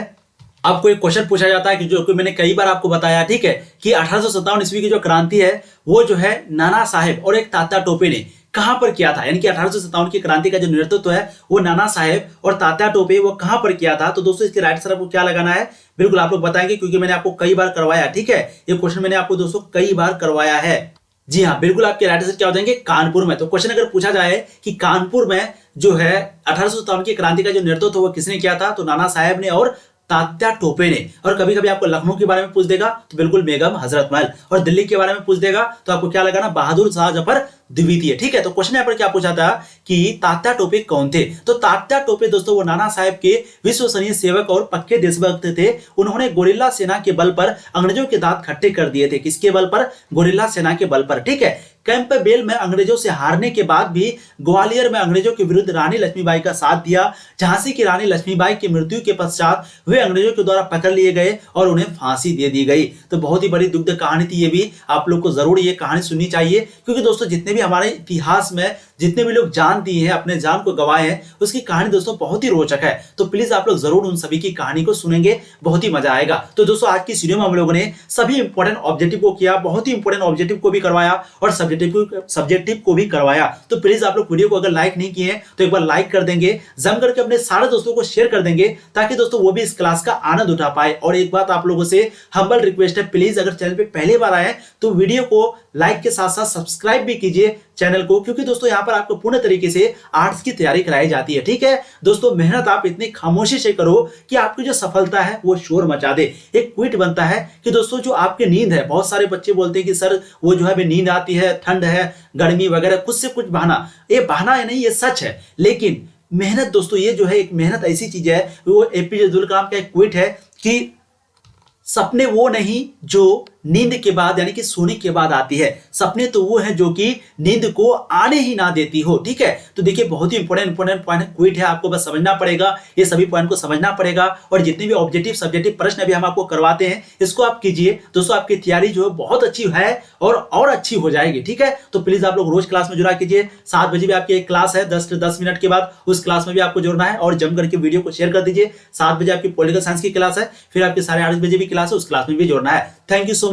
A: आपको एक क्वेश्चन पूछा जाता है कि जो कि मैंने कई बार आपको बताया, ठीक है, कि 1857 ईस्वी की जो क्रांति है वो जो है नाना साहेब और एक तात्या टोपे ने कहां पर किया था। यानी कि 1857 की क्रांति का जो नेतृत्व है वो नाना साहेब और तात्या टोपे वो कहां पर किया था। तो दोस्तों इसके राइट आंसर आपको क्या लगाना है, बिल्कुल आप लोग बताएंगे, क्योंकि मैंने आपको कई बार करवाया, ठीक है, ये क्वेश्चन मैंने आपको दोस्तों कई बार करवाया है। जी हाँ, बिल्कुल आपके राइट आंसर क्या हो जाएंगे, कानपुर में। तो क्वेश्चन अगर पूछा जाए कि कानपुर में जो है 1857 की क्रांति का जो नेतृत्व वो किसने किया था, तो नाना साहेब ने और तात्या टोपे ने। और कभी कभी आपको लखनऊ के बारे में पूछ देगा तो बिल्कुल बेगम हजरत महल, और दिल्ली के बारे में पूछ देगा तो आपको क्या लगाना, बहादुर शाह जफर द्वितीय। ठीक है, तो क्वेश्चन यहाँ पर क्या पूछा था कि तात्या टोपे कौन थे। तो तात्या टोपे दोस्तों वो नाना साहेब के विश्वसनीय सेवक और पक्के देशभक्त थे। उन्होंने गोरिल्ला सेना के बल पर अंग्रेजों के दांत खट्टे कर दिए थे। किसके बल पर, गोरिल्ला सेना के बल पर। ठीक है, कैंपबेल में अंग्रेजों से हारने के बाद भी ग्वालियर में अंग्रेजों के विरुद्ध रानी लक्ष्मीबाई का साथ दिया। झांसी की रानी लक्ष्मीबाई की मृत्यु के पश्चात वे अंग्रेजों के द्वारा पकड़ लिए गए और उन्हें फांसी दे दी गई। तो बहुत ही बड़ी दुग्ध कहानी थी ये भी, आप लोग को जरूर ये कहानी सुननी चाहिए, क्योंकि दोस्तों जितने भी हमारे इतिहास में जितने भी लोग जान दिए हैं, अपने जान को गवाए हैं, उसकी कहानी दोस्तों बहुत ही रोचक है। तो प्लीज आप लोग जरूर उन सभी की कहानी को सुनेंगे, बहुत ही मजा आएगा। तो दोस्तों आज की वीडियो में हम लोगों ने सभी इंपॉर्टेंट ऑब्जेक्टिव को किया, बहुत ही इंपॉर्टेंट ऑब्जेक्टिव को भी करवाया और सब्जेक्टिव को भी करवाया। तो प्लीज आप लोग वीडियो को अगर लाइक नहीं किए तो एक बार लाइक कर देंगे, जम करके अपने सारे दोस्तों को शेयर कर देंगे, ताकि दोस्तों वो भी इस क्लास का आनंद उठा पाए। और एक बात आप लोगों से हम्बल रिक्वेस्ट है, प्लीज अगर चैनल पे पहली बार आए तो वीडियो को लाइक के साथ साथ सब्सक्राइब भी कीजिए चैनल को, क्योंकि दोस्तों यहाँ पर आपको पूर्ण तरीके से आर्ट्स की तैयारी कराई जाती है। ठीक है दोस्तों, मेहनत आप इतनी खामोशी से करो कि आपकी जो सफलता है वो शोर मचा दे। एक ट्वीट बनता है कि दोस्तों जो आपकी नींद है, बहुत सारे बच्चे बोलते हैं कि सर वो जो है नींद आती है, ठंड है, गर्मी वगैरह, कुछ से कुछ बहाना। ये बहाना है नहीं, ये सच है। लेकिन मेहनत दोस्तों, ये जो है एक मेहनत ऐसी चीज है, वो एपीजे अब्दुल कलाम का एक ट्वीट है कि सपने वो नहीं जो नींद के बाद यानी कि सोने के बाद आती है, सपने तो वो है जो कि नींद को आने ही ना देती हो। ठीक है, तो देखिए बहुत ही इंपॉर्टेंट पॉइंट क्विट है, आपको बस समझना पड़ेगा, ये सभी पॉइंट को समझना पड़ेगा। और जितने भी ऑब्जेक्टिव सब्जेक्टिव प्रश्न अभी हम आपको करवाते हैं, इसको आप कीजिए दोस्तों, आपकी तैयारी जो है बहुत अच्छी है और अच्छी हो जाएगी। ठीक है, तो प्लीज आप लोग रोज क्लास में जुड़ा कीजिए। 7 बजे भी आपकी एक क्लास है, 10 से 10 मिनट के बाद, उस क्लास में भी आपको जुड़ना है और जम करके वीडियो को शेयर कर दीजिए। 7 बजे आपकी पॉलिटिकल साइंस की क्लास है, फिर आपकी 8:30 बजे भी क्लास है, उस क्लास में भी जुड़ना है। Thank you so